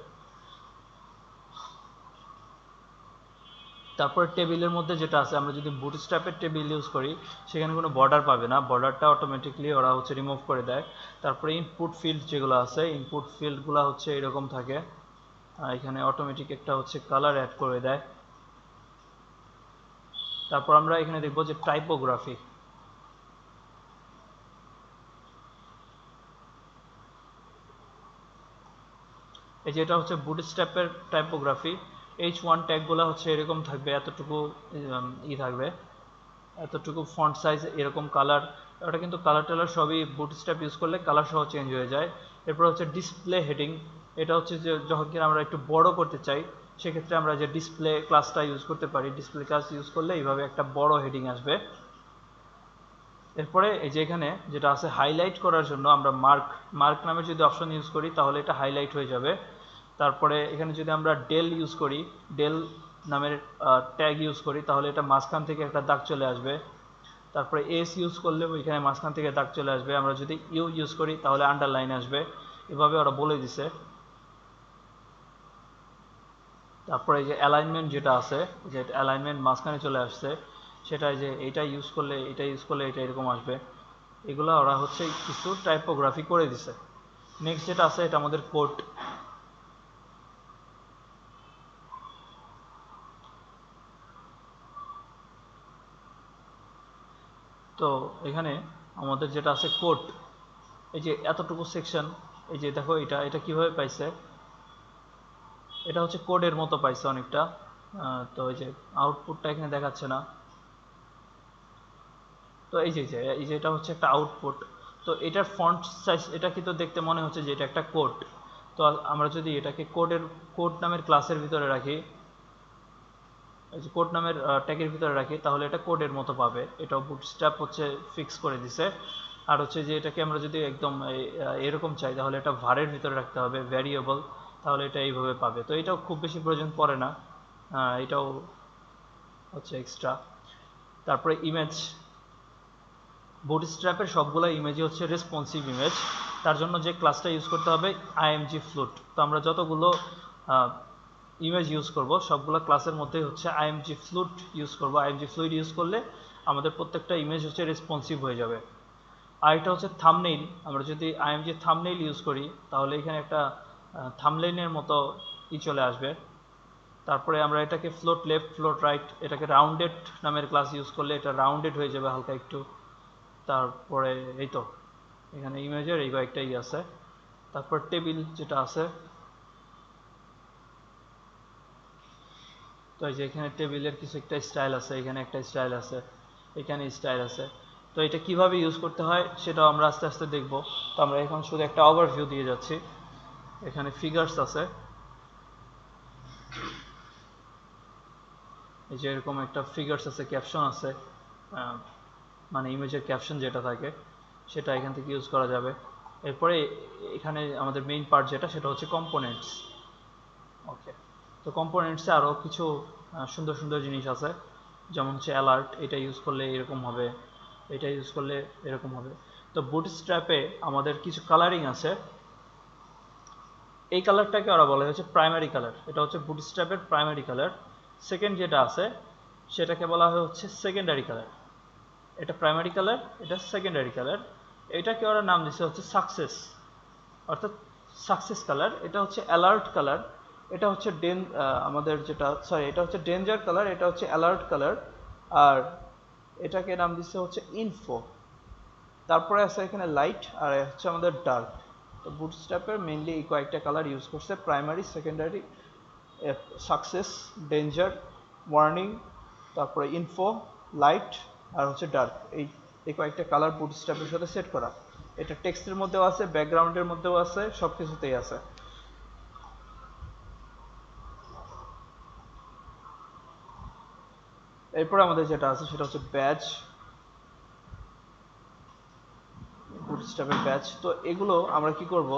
তারপরে টেবিলের মধ্যে যেটা আছে, আমরা যদি বুটস্ট্র্যাপের টেবিল ইউজ করি সেখানে কোনো বর্ডার পাবে না, বর্ডারটা অটোমেটিকলি ওরা হচ্ছে রিমুভ করে দেয়। তারপরে ইনপুট ফিল্ড যেগুলো আছে, ইনপুট ফিল্ডগুলো হচ্ছে এরকম থাকে, এখানে অটোমেটিক একটা হচ্ছে কালার অ্যাড করে দেয়। তারপর আমরা এখানে দেখব যে টাইপোগ্রাফি, এই যে এটা হচ্ছে বুটস্ট্র্যাপের টাইপোগ্রাফি। H1 ট্যাগগুলো হচ্ছে এরকম থাকবে, এতটুকু থাকবে, এতটুকু ফন্ট সাইজ, এরকম কালার। ওটা কিন্তু কালার টালার সবই বুটস্ট্র্যাপ ইউজ করলে কালার সহ চেঞ্জ হয়ে যায়। এরপর হচ্ছে ডিসপ্লে হেডিং, এটা হচ্ছে যে যখন কিনা আমরা একটু বড় করতে চাই সেক্ষেত্রে আমরা যে ডিসপ্লে ক্লাসটা ইউজ করতে পারি, ডিসপ্লে ক্লাস ইউজ করলে এইভাবে একটা বড় হেডিং আসবে। এরপরে এই যে এখানে যেটা আছে হাইলাইট করার জন্য আমরা মার্ক নামের যদি অপশন ইউজ করি তাহলে এটা হাইলাইট হয়ে যাবে। তারপরে এখানে যদি আমরা ডেল ইউজ করি, ডেল নামের ট্যাগ ইউজ করি তাহলে এটা মাঝখান থেকে একটা দাগ চলে আসবে। তারপরে এস ইউজ করলে ওইখানে মাঝখান থেকে দাগ চলে আসবে। আমরা যদি ইউ ইউজ করি তাহলে আন্ডারলাইন আসবে। এভাবে ওরা বলে দিছে। তারপরে এই যে অ্যালাইনমেন্ট যেটা আছে, যে অ্যালাইনমেন্ট মাঝখানে চলে আসছে, সেটা যে এটা ইউজ করলে এটা এরকম আসবে। এগুলো ওরা হচ্ছে কিছু টাইপোগ্রাফি করে দিছে। নেক্সট যেটা আছে এটা আমাদের কোড। তো এখানে আমাদের যেটা আছে কোড, এই যে এতটুকু সেকশন, এই যে দেখো এটা কিভাবে পাইছে, এটা হচ্ছে কোডের মতো পাইছে অনেকটা। তো এই যে আউটপুটটা এখানে দেখাচ্ছে না। তো এই যে এটা হচ্ছে একটা আউটপুট। তো এটার ফন্ট সাইজ, এটা কিন্তু দেখতে মনে হচ্ছে যে এটা একটা কোড। তো আমরা যদি এটাকে কোড নামের ক্লাসের ভিতরে রাখি, এই যে কোড নামের ট্যাগের ভিতরে রাখি, তাহলে এটা কোডের মতো পাবে। এটাও বুটস্ট্র্যাপ হচ্ছে ফিক্স করে দিছে। আর হচ্ছে যে এটাকে আমরা যদি একদম এরকম চাই তাহলে এটা ভারের ভিতরে রাখতে হবে, ভ্যারিয়েবল, তাহলে এটা এইভাবে পাবে। তো এটাও খুব বেশি প্রয়োজন পড়ে না, এটাও হচ্ছে এক্সট্রা। তারপরে ইমেজ, বুটস্ট্র্যাপের সবগুলো ইমেজই হচ্ছে রেসপন্সিভ ইমেজ। তার জন্য যে ক্লাসটা ইউজ করতে হবে আইএমজি ফ্লুট। তো আমরা যতগুলো ইমেজ ইউজ করব সবগুলো ক্লাসের মধ্যেই হচ্ছে আইএমজি ফ্লুট ইউজ করব। আইএমজি ফ্লুইড ইউজ করলে আমাদের প্রত্যেকটা ইমেজ হচ্ছে রেসপন্সিভ হয়ে যাবে। আর এটা হচ্ছে থাম্বনেইল, আমরা যদি আইএমজি থাম্বনেইল ইউজ করি তাহলে এখানে একটা থাম্বনেইলের মতো চলে আসবে। তারপরে আমরা এটাকে ফ্লোট লেফট, ফ্লোট রাইট, এটাকে রাউন্ডেড নামের ক্লাস ইউজ করলে এটা রাউন্ডেড হয়ে যাবে হালকা একটু। তারপরে এই তো এখানে ইমেজের এই কয়েকটাই আছে। তারপর টেবিল যেটা আছে, তো এই যে এখানে টেবিলের কিছু একটা স্টাইল আছে, এখানে একটা স্টাইল আছে, এখানে স্টাইল আছে। তো এটা কিভাবে ইউজ করতে হয় সেটাও আমরা আস্তে আস্তে দেখব। তো আমরা এখন শুধু একটা ওভারভিউ দিয়ে যাচ্ছি। এখানে ফিগারস আছে, এই যে এরকম একটা ফিগারস আছে, ক্যাপশন আছে, মানে ইমেজের ক্যাপশন যেটা থাকে সেটা এখান থেকে ইউজ করা যাবে। এরপরে এখানে আমাদের মেইন পার্ট যেটা সেটা হচ্ছে কম্পোনেন্টস। ওকে, তো কম্পোনেন্টসে আরও কিছু সুন্দর সুন্দর জিনিস আছে, যেমন হচ্ছে অ্যালার্ট, এটা ইউজ করলে এরকম হবে, এটা ইউজ করলে এরকম হবে। তো বুটস্ট্র্যাপে আমাদের কিছু কালারিং আছে, এই কালারটাকে ওরা বলে হচ্ছে প্রাইমারি কালার, এটা হচ্ছে বুটস্ট্র্যাপের প্রাইমারি কালার। সেকেন্ড যেটা আছে সেটাকে বলা হয় হচ্ছে সেকেন্ডারি কালার। এটা প্রাইমারি কালার, এটা সেকেন্ডারি কালার। এটাকে ওরা নাম দিচ্ছে হচ্ছে সাকসেস, অর্থাৎ সাকসেস কালার। এটা হচ্ছে অ্যালার্ট কালার, এটা হচ্ছে আমাদের যেটা এটা হচ্ছে ডেঞ্জার কালার, এটা হচ্ছে অ্যালার্ট কালার। আর এটাকে নাম দিচ্ছে হচ্ছে ইনফো। তারপরে আছে এখানে লাইট, আর হচ্ছে আমাদের ডার্ক। তো বুটস্ট্র্যাপের মেইনলি এই কয়েকটা কালার ইউজ করছে, primary, secondary, success, danger, warning, তারপরে ইনফো, লাইট, আর হচ্ছে ডার্ক। এই কয়েকটা কালার বুটস্ট্র্যাপের সাথে সেট করা। এটা টেক্সটের মধ্যেও আছে, ব্যাকগ্রাউন্ডের মধ্যেও আছে, সব কিছুতেই আছে। এরপরে আমাদের যেটা আছে সেটা হচ্ছে ব্যাজ, বুটস্ট্র্যাপের ব্যাজ। তো এগুলো আমরা কি করব,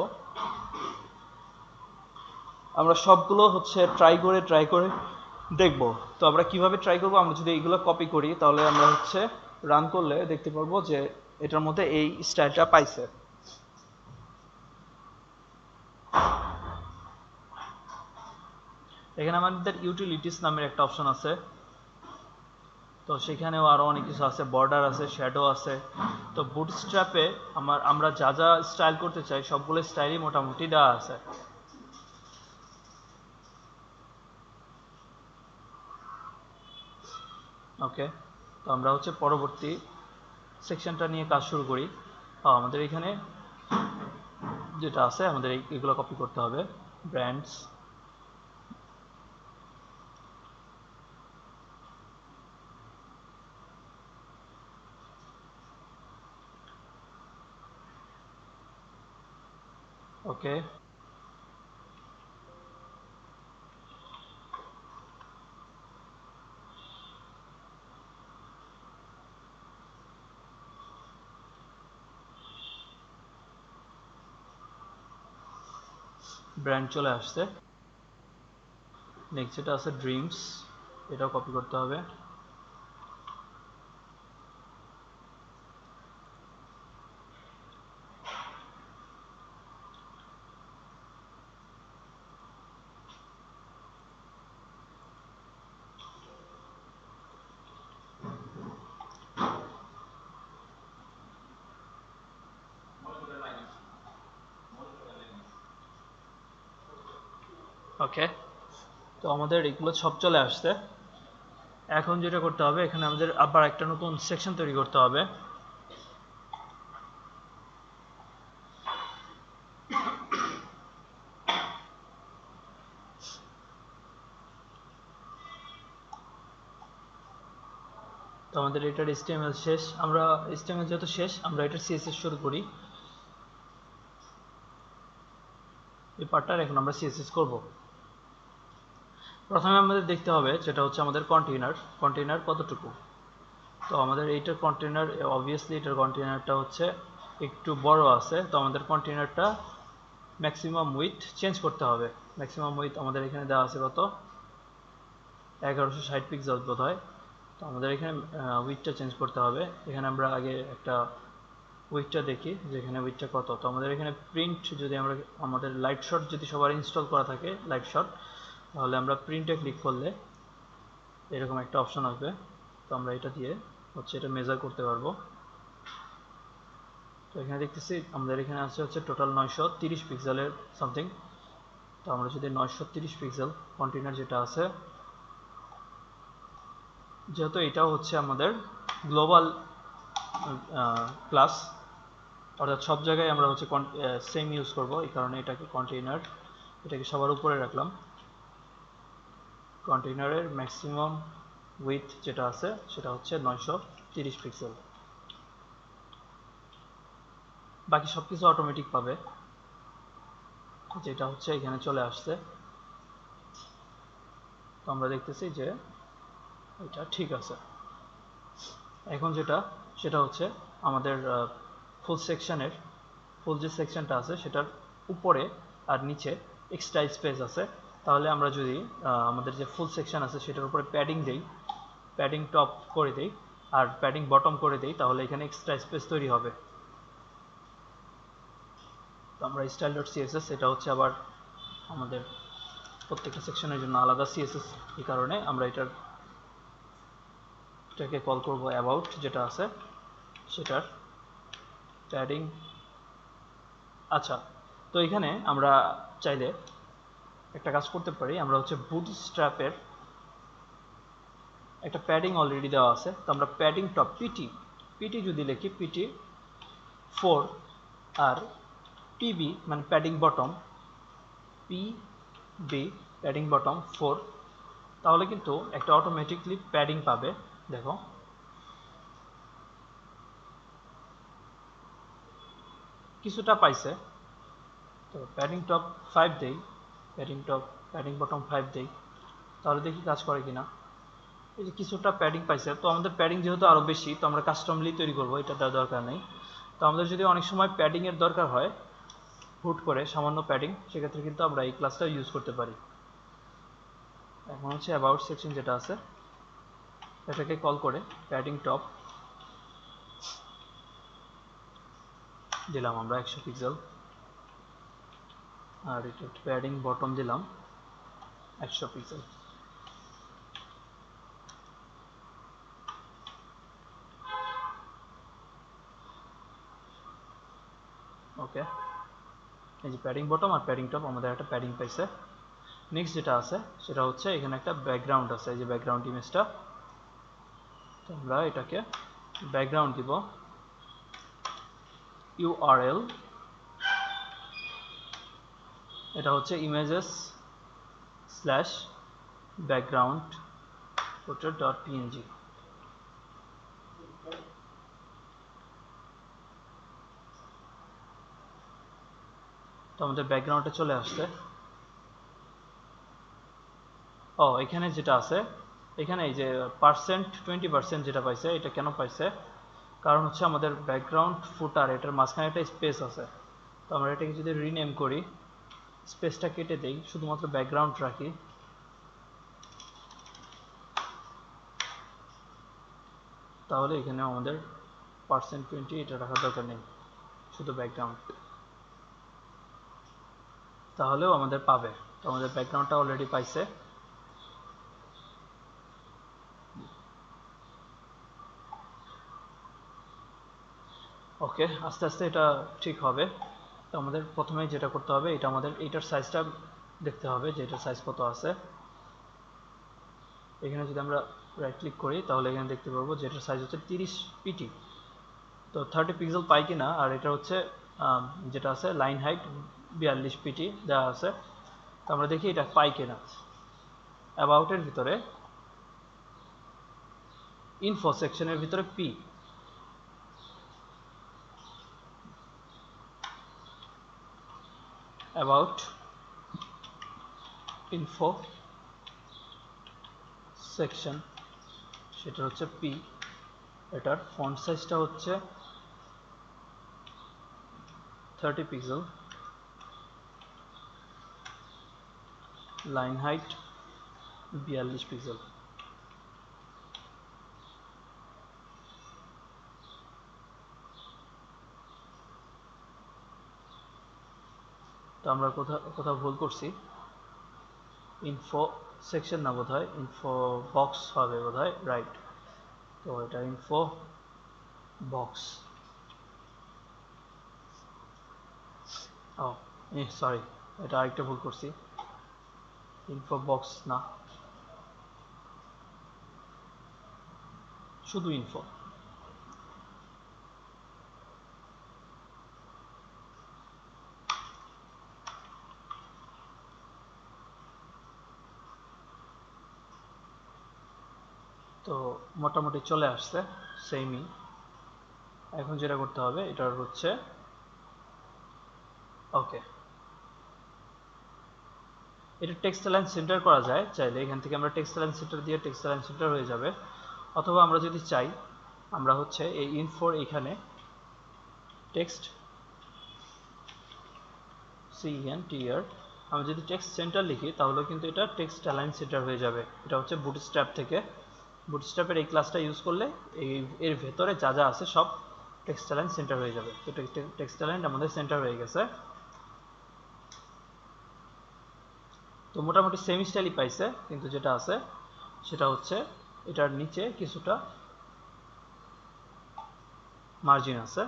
আমরা সবগুলো হচ্ছে ট্রাই করে দেখব। তো আমরা কিভাবে ট্রাই করব, আমরা যদি এইগুলো কপি করি তাহলে আমরা হচ্ছে রান করলে দেখতে পারবো যে এটার মধ্যে এই স্টাইলটা পাইছে। এখানে আমাদের ইউটিলিটিস নামের একটা অপশন আছে, তো সেখানেও আরও অনেক কিছু আছে, বর্ডার আছে, শ্যাডো আছে। তো বুটস্ট্র্যাপে আমরা যা যা স্টাইল করতে চাই সবগুলো স্টাইলই মোটামুটি দেওয়া আছে। ওকে, তো আমরা হচ্ছে পরবর্তী সেকশনটা নিয়ে কাজ শুরু করি। আমাদের এখানে যেটা আছে, আমাদের এগুলো কপি করতে হবে, ব্র্যান্ডস, ওকে। ব্র্যান্ড চলে আসছে। নেক্সট যেটা আছে ড্রিমস, এটাও কপি করতে হবে। ওকে, তো আমাদের এগুলো সব চলে আসছে। এখন যেটা করতে হবে, এখানে আমাদের আবার একটা নতুন সেকশন তৈরি করতে হবে। তো আমাদের এটার HTML শেষ, আমরা HTML যেহেতু শেষ, আমরা এটার CSS শুরু করি। এই পার্টটার এখন আমরা CSS করব। প্রথমে আমাদের দেখতে হবে যেটা হচ্ছে আমাদের কন্টেইনার কতটুকু। তো আমাদের এইটার কন্টেইনার, অবভিয়াসলি এটার কন্টেইনারটা হচ্ছে একটু বড় আছে, তো আমাদের কন্টেইনারটা ম্যাক্সিমাম উইথ চেঞ্জ করতে হবে। ম্যাক্সিমাম উইথ আমাদের এখানে দেওয়া আছে কত, 1160 পিক্সেল বোধ হয়। তো আমাদের এখানে উইথটা চেঞ্জ করতে হবে। এখানে আমরা আগে একটা উইথটা দেখি যে এখানে উইথটা কত। তো আমাদের এখানে প্রিন্ট, যদি আমাদের লাইট শট যদি সবার ইনস্টল করা থাকে লাইট শট, তাহলে আমরা প্রিন্টে ক্লিক করলে এরকম একটা অপশন আসবে। তো আমরা এটা দিয়ে হচ্ছে এটা মেজার করতে পারবো। তো এখানে দেখতেছি আমাদের এখানে আছে হচ্ছে টোটাল 930 পিক্সেলের সামথিং। তো আমরা যদি 930 পিক্সেল কন্টেইনার যেটা আছে, যেহেতু এটাও হচ্ছে আমাদের গ্লোবাল ক্লাস, অর্থাৎ সব জায়গায় আমরা হচ্ছে সেম ইউজ করব, এই কারণে এটাকে কন্টেইনার, এটাকে সবার উপরে রাখলাম। কন্টেইনারের ম্যাক্সিমাম উইথ যেটা আছে সেটা হচ্ছে 930 পিক্সেল। বাকি সব কিছু অটোমেটিক পাবে, যেটা হচ্ছে এখানে চলে আসছে। তো আমরা দেখতেছি যে এটা ঠিক আছে। এখন সেটা হচ্ছে আমাদের ফুল সেকশনের ফুল যে সেকশনটা আছে সেটার উপরে আর নিচে এক্সট্রা স্পেস আছে, তাহলে আমরা যদি আমাদের যে ফুল সেকশন আছে সেটার উপরে প্যাডিং দেই, প্যাডিং টপ করে দেই আর প্যাডিং বটম করে দেই, তাহলে এখানে এক্সট্রা স্পেস তৈরি হবে। তো আমরা style.css এটা হচ্ছে আবার আমাদের প্রত্যেকটা সেকশনের জন্য আলাদা সিএসএস, এই কারণে আমরা এটাকে কল করব অ্যাবাউট যেটা আছে সেটার প্যাডিং। আচ্ছা, তো এখানে আমরা চাইলে একটা কাজ করতে পারি, আমরা হচ্ছে বুটস্ট্র্যাপের একটা প্যাডিং অলরেডি দেওয়া আছে, তো আমরা প্যাডিং টপ পিটি যদি লিখি পিটি 4 আর পিবি মানে padding bottom PB padding bottom 4, তাহলে কিন্তু একটা অটোমেটিকলি প্যাডিং পাবে। দেখো কিছুটা পাইছে, তো প্যাডিং টপ 5 দেই, প্যাডিং বটম 5 দেই, তাহলে দেখি কাজ করে কিনা। এই যে কিছুটা প্যাডিং পাইছে, তো আমাদের প্যাডিং যেহেতু আরও বেশি, তো আমরা কাস্টমলি তৈরি করবো, এটা দেওয়ার দরকার নেই। তো আমাদের যদি অনেক সময় প্যাডিংয়ের দরকার হয় হুট করে সামান্য প্যাডিং, সেক্ষেত্রে কিন্তু আমরা এই ক্লাসটা ইউজ করতে পারি। এখন হচ্ছে অ্যাবাউট সেকশন যেটা আছে এটাকে কল করে প্যাডিং টপ দিলাম আমরা 100 পিক্সেল, আর এটা প্যাডিং বটম দিলাম 100 পিক্সেল। ওকে, এই যে প্যাডিং বটম আর প্যাডিং টপ আমাদের একটা প্যাডিং পাইছে। নেক্সট যেটা আছে সেটা হচ্ছে এখানে একটা ব্যাকগ্রাউন্ড আছে, এই যে ব্যাকগ্রাউন্ড ইমেজটা, তো আমরা এটাকে ব্যাকগ্রাউন্ড দিব URL, এটা হচ্ছে images/background footer.png। তো আমাদের ব্যাকগ্রাউন্ডে চলে আসছে। এখানে যেটা আছে, এখানে এই যে 20% যেটা পাইছে, এটা কেন পাইছে, কারণ হচ্ছে আমাদের ব্যাকগ্রাউন্ড ফুটার এটার মাঝখানে একটা স্পেস আছে, তো আমরা এটাকে যদি রিনেম করি, স্পেসটা কেটে দেই, শুধুমাত্র ব্যাকগ্রাউন্ড রাখি, তাহলে এখানে আমাদের %20 এটা রাখার দরকার নেই, শুধু ব্যাকগ্রাউন্ড, তাহলেও আমাদের পাবে। তো আমাদের ব্যাকগ্রাউন্ডটা অলরেডি পাইছে। ওকে, আস্তে আস্তে এটা ঠিক হবে। তো আমাদের প্রথমে যেটা করতে হবে, এটা আমাদের এইটার সাইজটা দেখতে হবে যে এটার সাইজ কত আছে। এখানে যদি আমরা রাইট ক্লিক করি তাহলে এখানে দেখতে পারবো যে এটার সাইজ হচ্ছে 30 পিটি, তো 30 পিক্সেল পাই কিনা। আর এটা হচ্ছে যেটা আছে লাইন হাইট 42 পিটি দেওয়া আছে, তো আমরা দেখি এটা পাই কিনা। অ্যাবাউটের ভিতরে ইনফো সেকশনের ভিতরে পি, অ্যাবাউট ইনফো সেকশন সেটা হচ্ছে পি, এটার ফন্ট সাইজটা হচ্ছে 30 পিক্সেল, লাইন হাইট 42 পিক্সেল। তো আমরা কোথাও ভুল করছি, ইনফো সেকশন না বোধহয়, ইনফো বক্স হবে বোধহয়, রাইট। তো এটা ইনফো বক্স, সরি, এটা আরেকটা ভুল করছি, ইনফো বক্স না, শুধু ইনফো। তো মোটামুটি চলে আসছে সেমই। এখন যেটা করতে হবে এটার হচ্ছে ওকে, এটা টেক্সট অ্যালাইন সেন্টার করা যায় চাইলে, এখান থেকে আমরা টেক্সট অ্যালাইন সেন্টার দিয়ে টেক্সট অ্যালাইন সেন্টার হয়ে যাবে। অথবা আমরা যদি চাই, আমরা হচ্ছে এই ইনফোর এখানে টেক্সট CENTER, আমি যদি টেক্সট সেন্টার লিখি তাহলে কিন্তু এটা টেক্সট অ্যালাইন সেন্টার হয়ে যাবে। এটা হচ্ছে বুটস্ট্র্যাপ থেকে, বুটস্ট্র্যাপের এই ক্লাসটা ইউজ করলে এর ভেতরে যা যা আছে সব টেক্সট অ্যালাইন সেন্টার হয়ে যাবে। তো টেক্সট অ্যালাইন আমাদের সেন্টার হয়ে গেছে। তো মোটামুটি সেম স্টাইলই পাইছে, কিন্তু যেটা আছে সেটা হচ্ছে এটার নিচে কিছুটা মার্জিন আছে।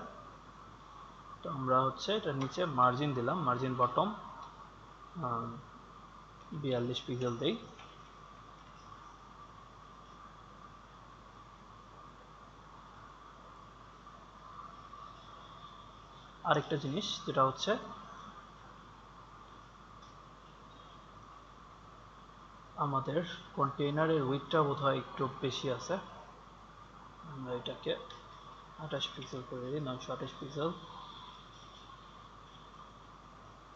তো আমরা হচ্ছে এটার নিচে মার্জিন দিলাম, মার্জিন বটম 42 পিক্সেল দেই। আরেকটা জিনিস যেটা হচ্ছে আমাদের কন্টেইনারের উইডথটা বোধহয় একটু বেশি আছে, আমরা এটাকে 28 পিক্সেল করে দিই, 928 pixel.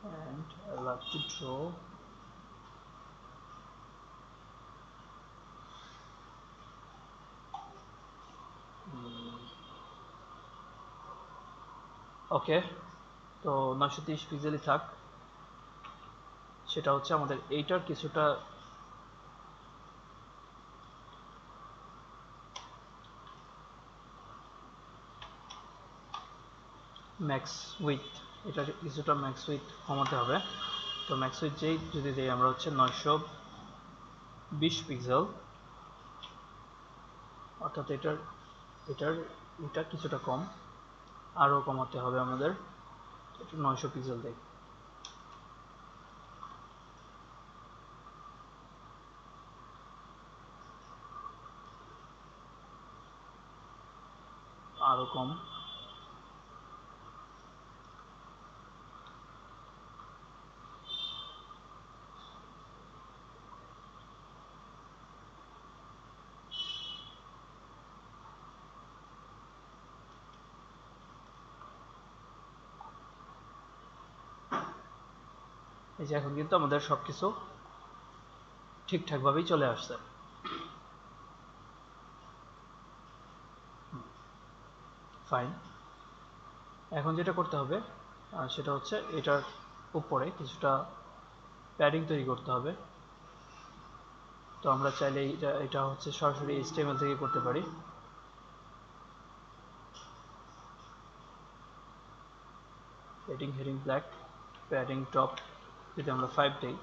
And I like to draw ওকে। তো 930 পিক্সেলই থাক। সেটা হচ্ছে আমাদের এইটার কিছুটা ম্যাক্স উইথ, এটা কিছুটা ম্যাক্স উইথ কমাতে হবে। তো ম্যাক্স উইথ যেই যদি দিই আমরা হচ্ছে 920 পিক্সেল, অর্থাৎ এটা কিছুটা কম, আরও কমাতে হবে আমাদের, 900 পিক্সেল দেই। আরও কম, এই যে এখন কিন্তু আমাদের সবকিছু ঠিকঠাকভাবেই চলে আসছে। ফাইন। এখন যেটা করতে হবে সেটা হচ্ছে এটার উপরে কিছুটা প্যাডিং তৈরি করতে হবে। তো আমরা চাইলে এটা হচ্ছে সরাসরি HTML থেকে করতে পারি। Padding heading black, padding top যদি আমরা 5 দেই,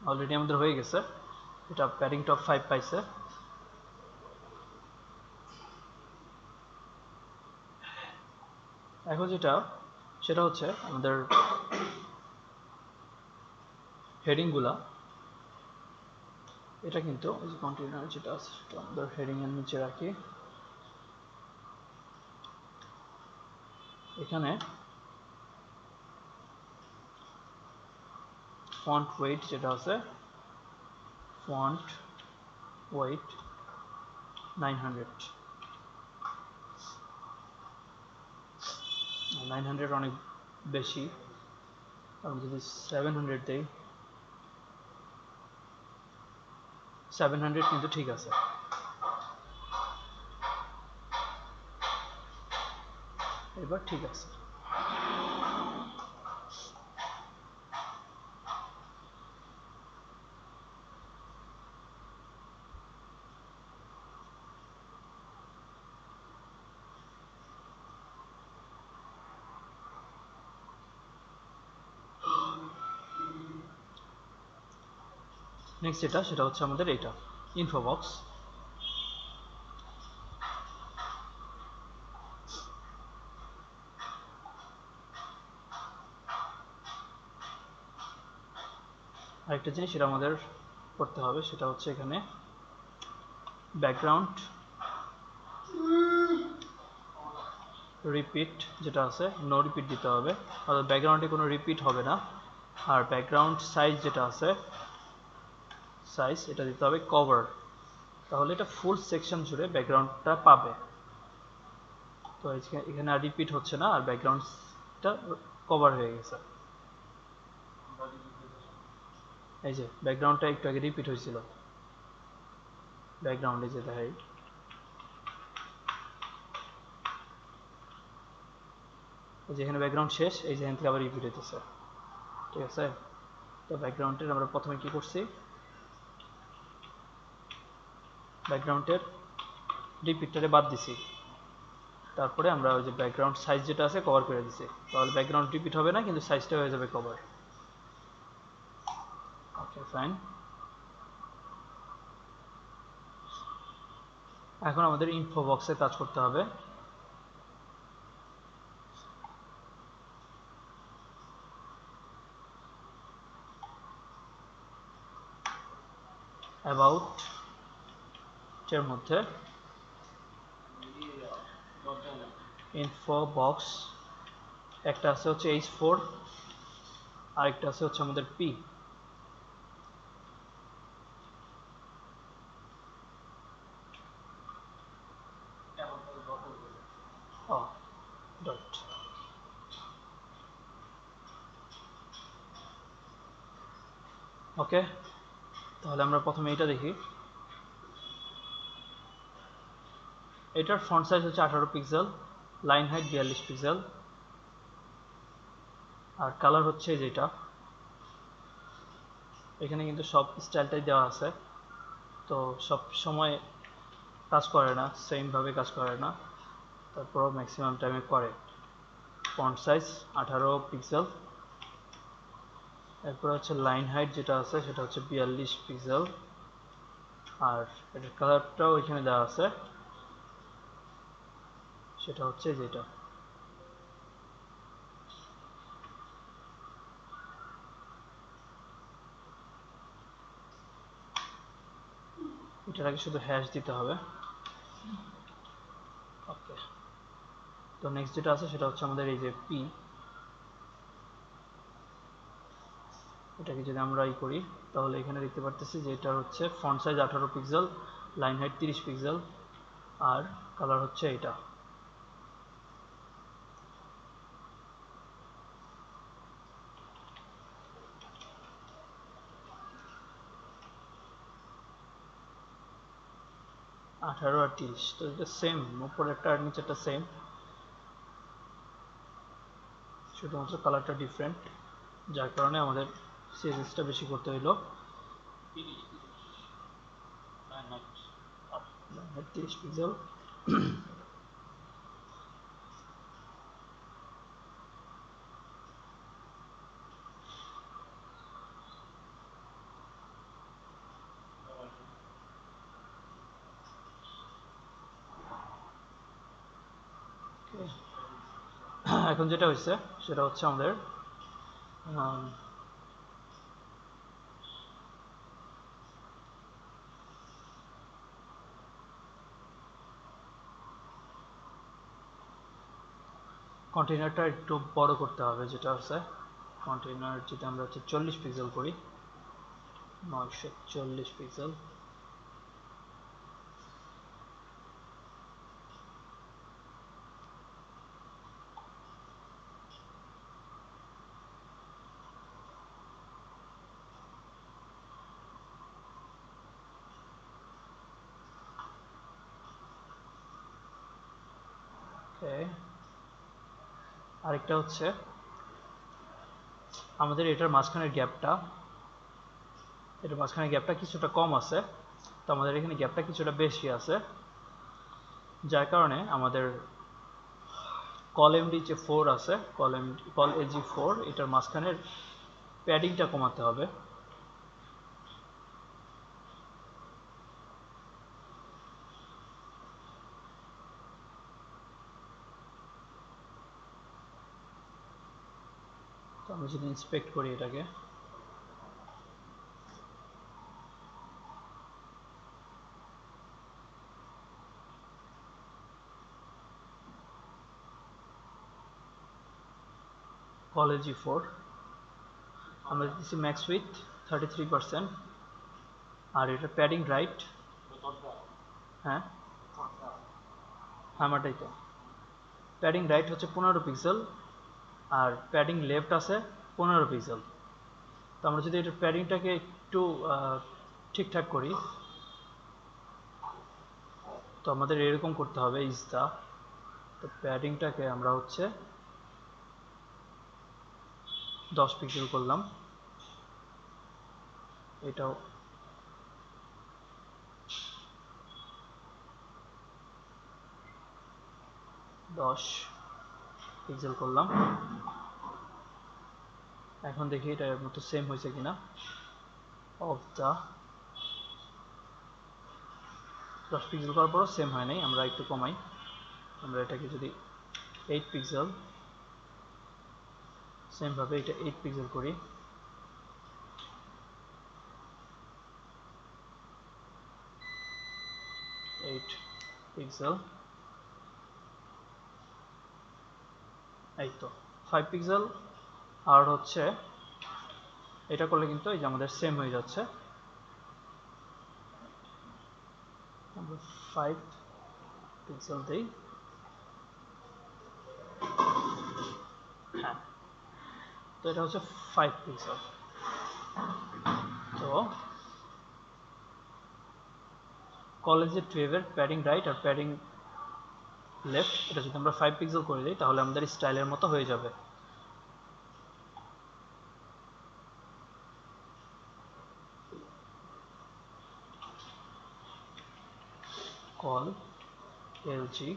অলরেডি আমাদের হয়ে গেছে, এটা প্যাডিং টপ 5 পাইছে। এখন সেটা হচ্ছে আমাদের হেডিংগুলা, এটা কিন্তু কন্টেইনার যেটা আছে সেটা আমাদের হেডিং এর নিচে রাখি। এখানে ফন্ট ওয়েট যেটা আছে, ফন্ট ওয়েট 900 অনেক বেশি, আমি যদি 700 দেই, 700 কিন্তু ঠিক আছে। এবার ঠিক আছে। নেক্সট সেটা হচ্ছে আমাদের এটা ইনফো বক্স। আরেকটা জিনিস সেটা আমাদের করতে হবে, সেটা হচ্ছে এখানে ব্যাকগ্রাউন্ড রিপিট যেটা আছে, নো রিপিট দিতে হবে, অর্থাৎ ব্যাকগ্রাউন্ডে কোনো রিপিট হবে না। আর ব্যাকগ্রাউন্ড সাইজ যেটা আছে, সাইজ এটা দিতে হবে কভার, তাহলে এটা ফুল সেকশন জুড়ে ব্যাকগ্রাউন্ডটা পাবে। তো এখানে আর রিপিট হচ্ছে না, আর ব্যাকগ্রাউন্ডটা কভার হয়ে গেছে। এই যে ব্যাকগ্রাউন্ডটা একটু আগে রিপিট হয়েছিল। ব্যাকগ্রাউন্ডে যে দেখাই, যেখানে ব্যাকগ্রাউন্ড শেষ, এই যেখান থেকে আবার রিপিট হইতেছে। ঠিক আছে, তো ব্যাকগ্রাউন্ডের আমরা প্রথমে কি করছি, ব্যাকগ্রাউন্ডের রিপিটটারে বাদ দিছি, তারপরে আমরা ওই যে ব্যাকগ্রাউন্ড সাইজ যেটা আছে কভার করে দিছি, তাহলে ব্যাকগ্রাউন্ড রিপিট হবে না, কিন্তু সাইজটা হয়ে যাবে কভার। Okay fine. এখন আমাদের ইনফো বক্সে কাজ করতে হবে। অ্যাবাউট এর মধ্যে ইনফো বক্স একটা আছে হচ্ছে H4, আরেকটা আছে হচ্ছে আমাদের P। ডট ওকে, তাহলে আমরা প্রথমে এটা দেখি। এটার ফন্ট সাইজ হচ্ছে 18 পিক্সেল, লাইন হাইট 42 পিক্সেল, আর কালার হচ্ছে যেটা, এখানে কিন্তু সব স্টাইলটাই দেওয়া আছে, তো সব সময় কাজ করে না, সেম ভাবে কাজ করে না, তারপর ম্যাক্সিমাম টাইমে করে। ফন্ট সাইজ 18 পিক্সেল, এরপর হচ্ছে লাইন হাইট যেটা আছে সেটা হচ্ছে 42 পিক্সেল, আর এটার কালারটাও এখানে দেওয়া আছে, সেটা হচ্ছে যেটা। এটার আগে শুধু হ্যাশ দিতে হবে। ওকে, তো নেক্সট যেটা আছে সেটা হচ্ছে আমাদের এই যে পি, এটাকে যদি আমরা করি তাহলে এখানে দেখতে পারতেছি যে এটা হচ্ছে font size 18 pixel, line height 30 pixel, আর কালার হচ্ছে এটা। আঠারো আর 30, তো এটা সেম, উপরেরটা আর নিচেরটা সেম, শুধুমাত্র কালারটা ডিফারেন্ট, যার কারণে আমাদের সিএসএসটা বেশি করতে হইলো। 30 পিক্সেল। এখন যেটা হয়েছে সেটা হচ্ছে আমাদের কন্টেইনারটা একটু বড় করতে হবে, যেটা হচ্ছে কন্টেইনার যদি আমরা হচ্ছে 40 পিক্সেল করি, 940 পিক্সেল, আরেকটা হচ্ছে আমাদের এটার মাঝখানের গ্যাপটা কিছুটা কম আছে, তো আমাদের এখানে গ্যাপটা কিছুটা বেশি আছে, যার কারণে আমাদের কলএমডি যে 4 আছে, কলএজি 4, এটার মাঝখানের প্যাডিংটা কমাতে হবে। তো আমরা যদি ইন্সপেক্ট করি এটাকে, কলএজি 4 আমরা দিচ্ছি ম্যাক্স উইথ 33%, আর এটা প্যাডিং রাইট, হ্যাঁ আমারটাই তো, প্যাডিং রাইট হচ্ছে 15 পিক্সেল, আর প্যাডিং লেফট আছে 15 পিক্সেল। তো আমরা যদি এটার প্যাডিংটাকে একটু ঠিকঠাক করি, তো আমাদের এরকম করতে হবে ইজ দা, তো প্যাডিংটাকে আমরা হচ্ছে 10 পিক্সেল করলাম, এটাও 10 পিক্সেল করলাম। এখন দেখি এটার মতো সেম হয়েছে কিনা। অফ দা 10 পিক্সেল করার পরও সেম হয় নাই, আমরা একটু কমাই, আমরা এটাকে যদি 8 পিক্সেল, সেম ভাবে এটা 8 পিক্সেল করি, পিক্সেল, এই তো 5 পিক্সেল। আর হচ্ছে এটা করলে কিন্তু এই যে আমাদের সেম হয়ে যাচ্ছে। আমরা 5 পিক্সেল দেই, হ্যাঁ, তো এটা হচ্ছে 5 পিক্সেল। তো কলেজের টুয়েভের প্যাডিং রাইট আর প্যাডিং লেফট, এটা যদি আমরা 5 পিক্সেল করে দিই তাহলে আমাদের স্টাইলের মতো হয়ে যাবে। কল এলজি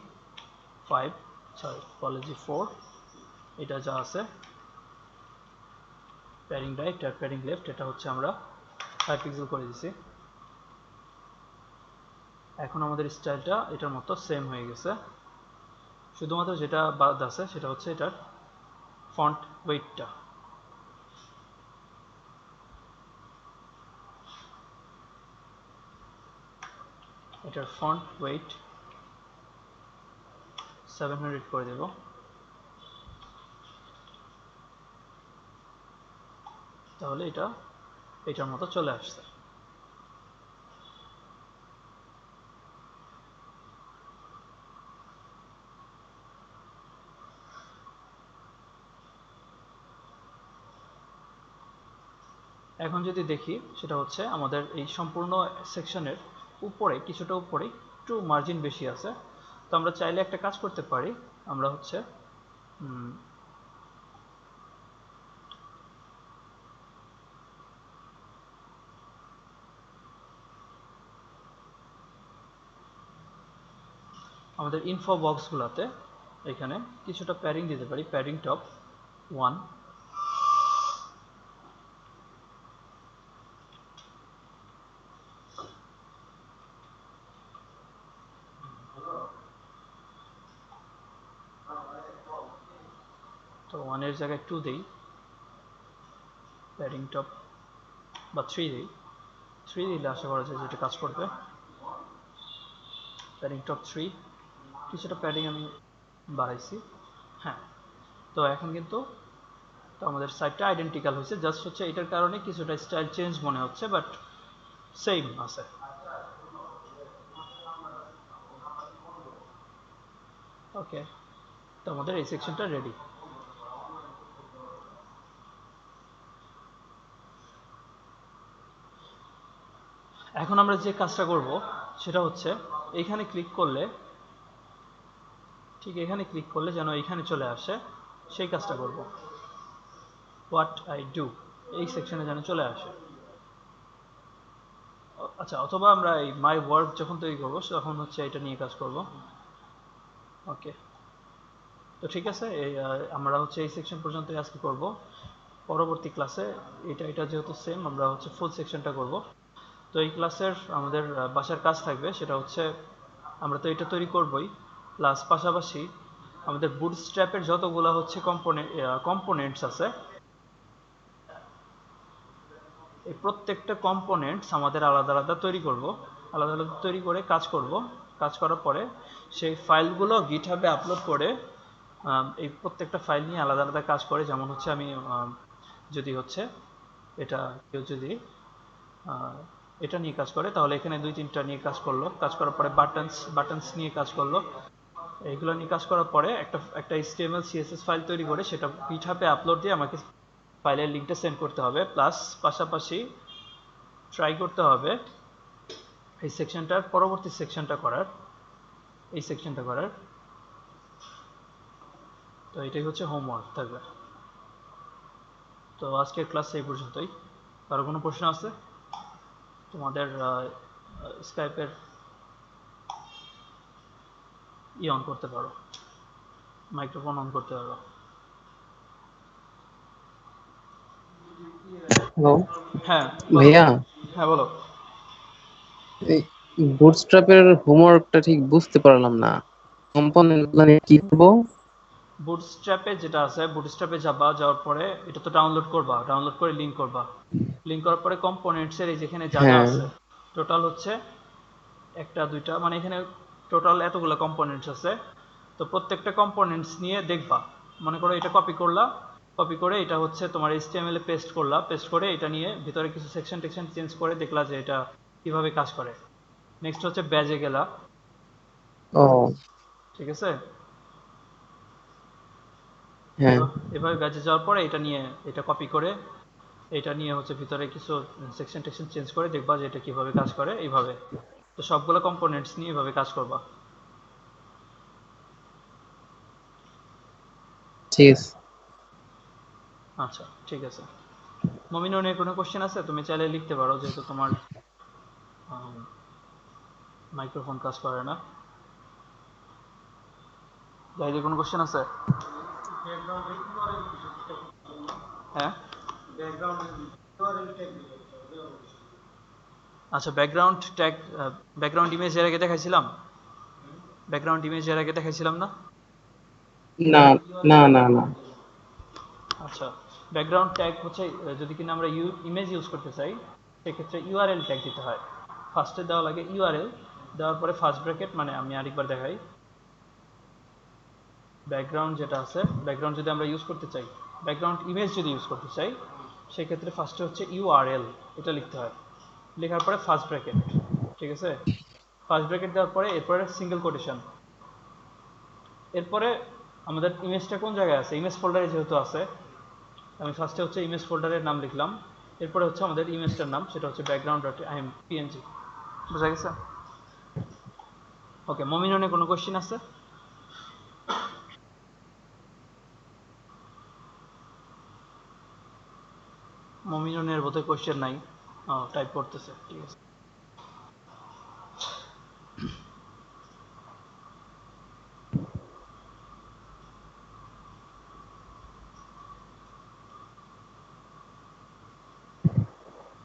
5, সরি কলেজি 4, এটা যা আছে প্যাডিং রাইট আর প্যাডিং লেফট, এটা হচ্ছে আমরা 5 পিক্সেল করে দিছি। এখন আমাদের স্টাইলটা এটার মতো সেম হয়ে গেছে, শুধুমাত্র যেটা বাদ আছে সেটা হচ্ছে এটার ফন্ট ওয়েটটা। এটার ফন্ট ওয়েট 700 করে দেব, তাহলে এটা এটার মতো চলে আসছে। এখন যদি দেখি সেটা হচ্ছে আমাদের এই সম্পূর্ণ সেকশনের উপরে, কিছুটা উপরে একটু মার্জিন বেশি আছে, তো আমরা চাইলে একটা কাজ করতে পারি, আমরা হচ্ছে আমাদের ইনফো বক্সগুলোতে এখানে কিছুটা প্যাডিং দিতে পারি, প্যাডিং টপ 1, তো 1 এর জায়গায় 2 দেই, প্যাডিং টপ বা 3 দেই, 3 দিলে আশা করা যায় যেটা কাজ করবে। প্যাডিং টপ 3, কিছুটা প্যাডিং আমি বাড়াইছি, হ্যাঁ। তো এখন কিন্তু তো আমাদের সাইডটা আইডেন্টিক্যাল হয়েছে, জাস্ট হচ্ছে এটার কারণে কিছুটা স্টাইল চেঞ্জ মনে হচ্ছে, বাট সেম আছে। ওকে, তো আমাদের এই সেকশনটা রেডি। এখন আমরা যে কাজটা করব সেটা হচ্ছে এইখানে ক্লিক করলে, ঠিক এখানে ক্লিক করলে যেন এইখানে চলে আসে, সেই কাজটা করব। হোয়াট আই ডু, এই সেকশনে যেন চলে আসে। আচ্ছা, অথবা আমরা এই মাই ওয়ার্ক যখন তৈরি করবো তখন হচ্ছে এটা নিয়ে কাজ করব। ওকে, তো ঠিক আছে, আমরা হচ্ছে এই সেকশন পর্যন্ত আজকে করব। পরবর্তী ক্লাসে এটা যেহেতু সেম, আমরা হচ্ছে ফুল সেকশনটা করব। তো এই ক্লাসের আমাদের বাসার কাজ থাকবে, সেটা হচ্ছে আমরা তো এটা তৈরি করবই, প্লাস পাশাপাশি আমাদের বুটস্ট্র্যাপের যতগুলো হচ্ছে কম্পোনেন্টস আছে, এই প্রত্যেকটা কম্পোনেন্টস আমাদের আলাদা আলাদা তৈরি করব, আলাদা আলাদা তৈরি করে কাজ করব। কাজ করার পরে সেই ফাইলগুলো গিটহাবে আপলোড করে, এই প্রত্যেকটা ফাইল নিয়ে আলাদা আলাদা কাজ করে, যেমন হচ্ছে আমি যদি হচ্ছে এটা কেউ যদি এটা নিয়ে কাজ করে তাহলে এখানে 2-3টা নিয়ে কাজ করলো, কাজ করার পরে বাটনস নিয়ে কাজ করলো, এইগুলো নিয়ে কাজ করার পরে একটা HTML CSS ফাইল তৈরি করে সেটা গিটহাবে আপলোড দিয়ে আমাকে ফাইলের লিঙ্কটা সেন্ড করতে হবে। প্লাস পাশাপাশি ট্রাই করতে হবে এই সেকশনটার পরবর্তী সেকশনটা করার, এই সেকশনটা করার। তো এটাই হচ্ছে হোমওয়ার্ক থাকবে। তো আজকের ক্লাস এই পর্যন্তই। কারো কোনো প্রশ্ন আছে? তোমাদের স্কাইপের অন করতে পারো, মাইক্রোফোন অন করতে পারো। হ্যালো হ্যাঁ ভাইয়া, হ্যাঁ বলো। এই বুটস্ট্র্যাপের হোমওয়ার্কটা ঠিক বুঝতে পারলাম না। কম্পোনেন্টগুলো নিয়ে কি করবো? বুটস্ট্র্যাপে যেটা আছে, বুটস্ট্র্যাপে যাওয়ার পরে এটা তো ডাউনলোড করবা, ডাউনলোড করে লিঙ্ক করবা। লিঙ্ক করার পরে কম্পোনেন্টসের এই যেখানে যা যা হ্যাঁ, আছে টোটাল হচ্ছে একটা দুইটা, মানে এখানে টোটাল এতগুলো কম্পোনেন্টস আছে। তো প্রত্যেকটা কম্পোনেন্টস নিয়ে দেখবা। মনে করো এটা কপি করলা, কপি করে এটা হচ্ছে তোমার HTML এ পেস্ট করলা, পেস্ট করে এটা নিয়ে ভিতরে কিছু সেকশন টেকশন চেঞ্জ করে দেখলা যে এটা কিভাবে কাজ করে। নেক্সট হচ্ছে ব্যাজে গেলা, ও ঠিক আছে। হ্যাঁ, এভাবে ব্যাচে যাওয়ার পরে এটা নিয়ে, এটা কপি করে এটা নিয়ে হচ্ছে ভিতরে কিছু সেকশন টেকশন চেঞ্জ করে দেখবা যে এটা কিভাবে কাজ করে এইভাবে। তো সবগুলো কম্পোনেন্টস নিয়ে এভাবে কাজ করবা। ঠিক আছে। আচ্ছা ঠিক আছে। মমিনুনের কোনো কোশ্চেন আছে? তুমি চাইলে লিখতে পারো, যেহেতু তোমার মাইক্রোফোন কাজ করে না। জাহিদের কোনো কোশ্চেন আছে? হ্যাঁ আচ্ছা, ব্যাকগ্রাউন্ড ট্যাগ, ব্যাকগ্রাউন্ড ইমেজ এর আগে দেখাইছিলাম, ব্যাকগ্রাউন্ড ইমেজ এর আগে দেখাইছিলাম না? না না না না, আচ্ছা, ব্যাকগ্রাউন্ড ট্যাগ হচ্ছে যদি কিনা আমরা ইমেজ ইউজ করতে চাই, সেক্ষেত্রে ইউআরএল ট্যাগ দিতে হয়। ফার্স্টে দেওয়া লাগে ইউআরএল, দেওয়ার পরে ফার্স্ট ব্র্যাকেট, মানে আমি আরেকবার দেখাই। ব্যাকগ্রাউন্ড যেটা আছে, ব্যাকগ্রাউন্ড যদি আমরা ইউজ করতে চাই, ব্যাকগ্রাউন্ড ইমেজ যদি ইউজ করতে চাই, সেক্ষেত্রে ফার্স্টে হচ্ছে ইউআরএল, এটা লিখতে হয়। লেখার পরে ফার্স্ট ব্র্যাকেট, ঠিক আছে। ফার্স্ট ব্র্যাকেট দেওয়ার পরে এরপরে সিঙ্গেল কোটেশন। এরপরে আমাদের ইমেজটা কোন জায়গায় আছে, ইমেজ ফোল্ডারে যেহেতু আছে, আমি ফার্স্টে হচ্ছে ইমেজ ফোল্ডারের নাম লিখলাম। এরপরে হচ্ছে আমাদের ইমেজটার নাম, সেটা হচ্ছে ব্যাকগ্রাউন্ড ডট পিএনজি। বুঝা গেছে? ওকে, মমিনুনের কোনো কোশ্চেন আছে? মমিনুনের বোধহয় কোশ্চেন নাই, টাইপ করতেছে, ঠিক আছে।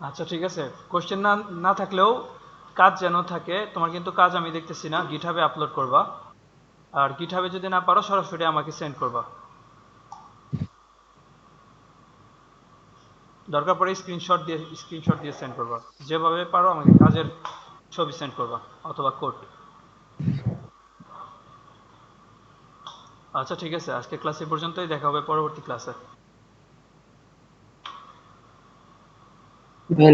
আচ্ছা ঠিক আছে, কোশ্চেন না না থাকলেও কাজ যেন থাকে তোমার, কিন্তু কাজ আমি দেখতেছি না। গিটহাবে আপলোড করবা, আর গিটহাবে যদি না পারো সরাসরি আমাকে সেন্ড করবা। দরকার পড়ে স্ক্রিনশট দিয়ে সেন্ড করবা। যেভাবে পারো আমাকে কাজের ছবি সেন্ড করবা অথবা কোড। আচ্ছা ঠিক আছে, আজকে ক্লাস এই পর্যন্তই, দেখা হবে পরবর্তী ক্লাসে। ভাইয়া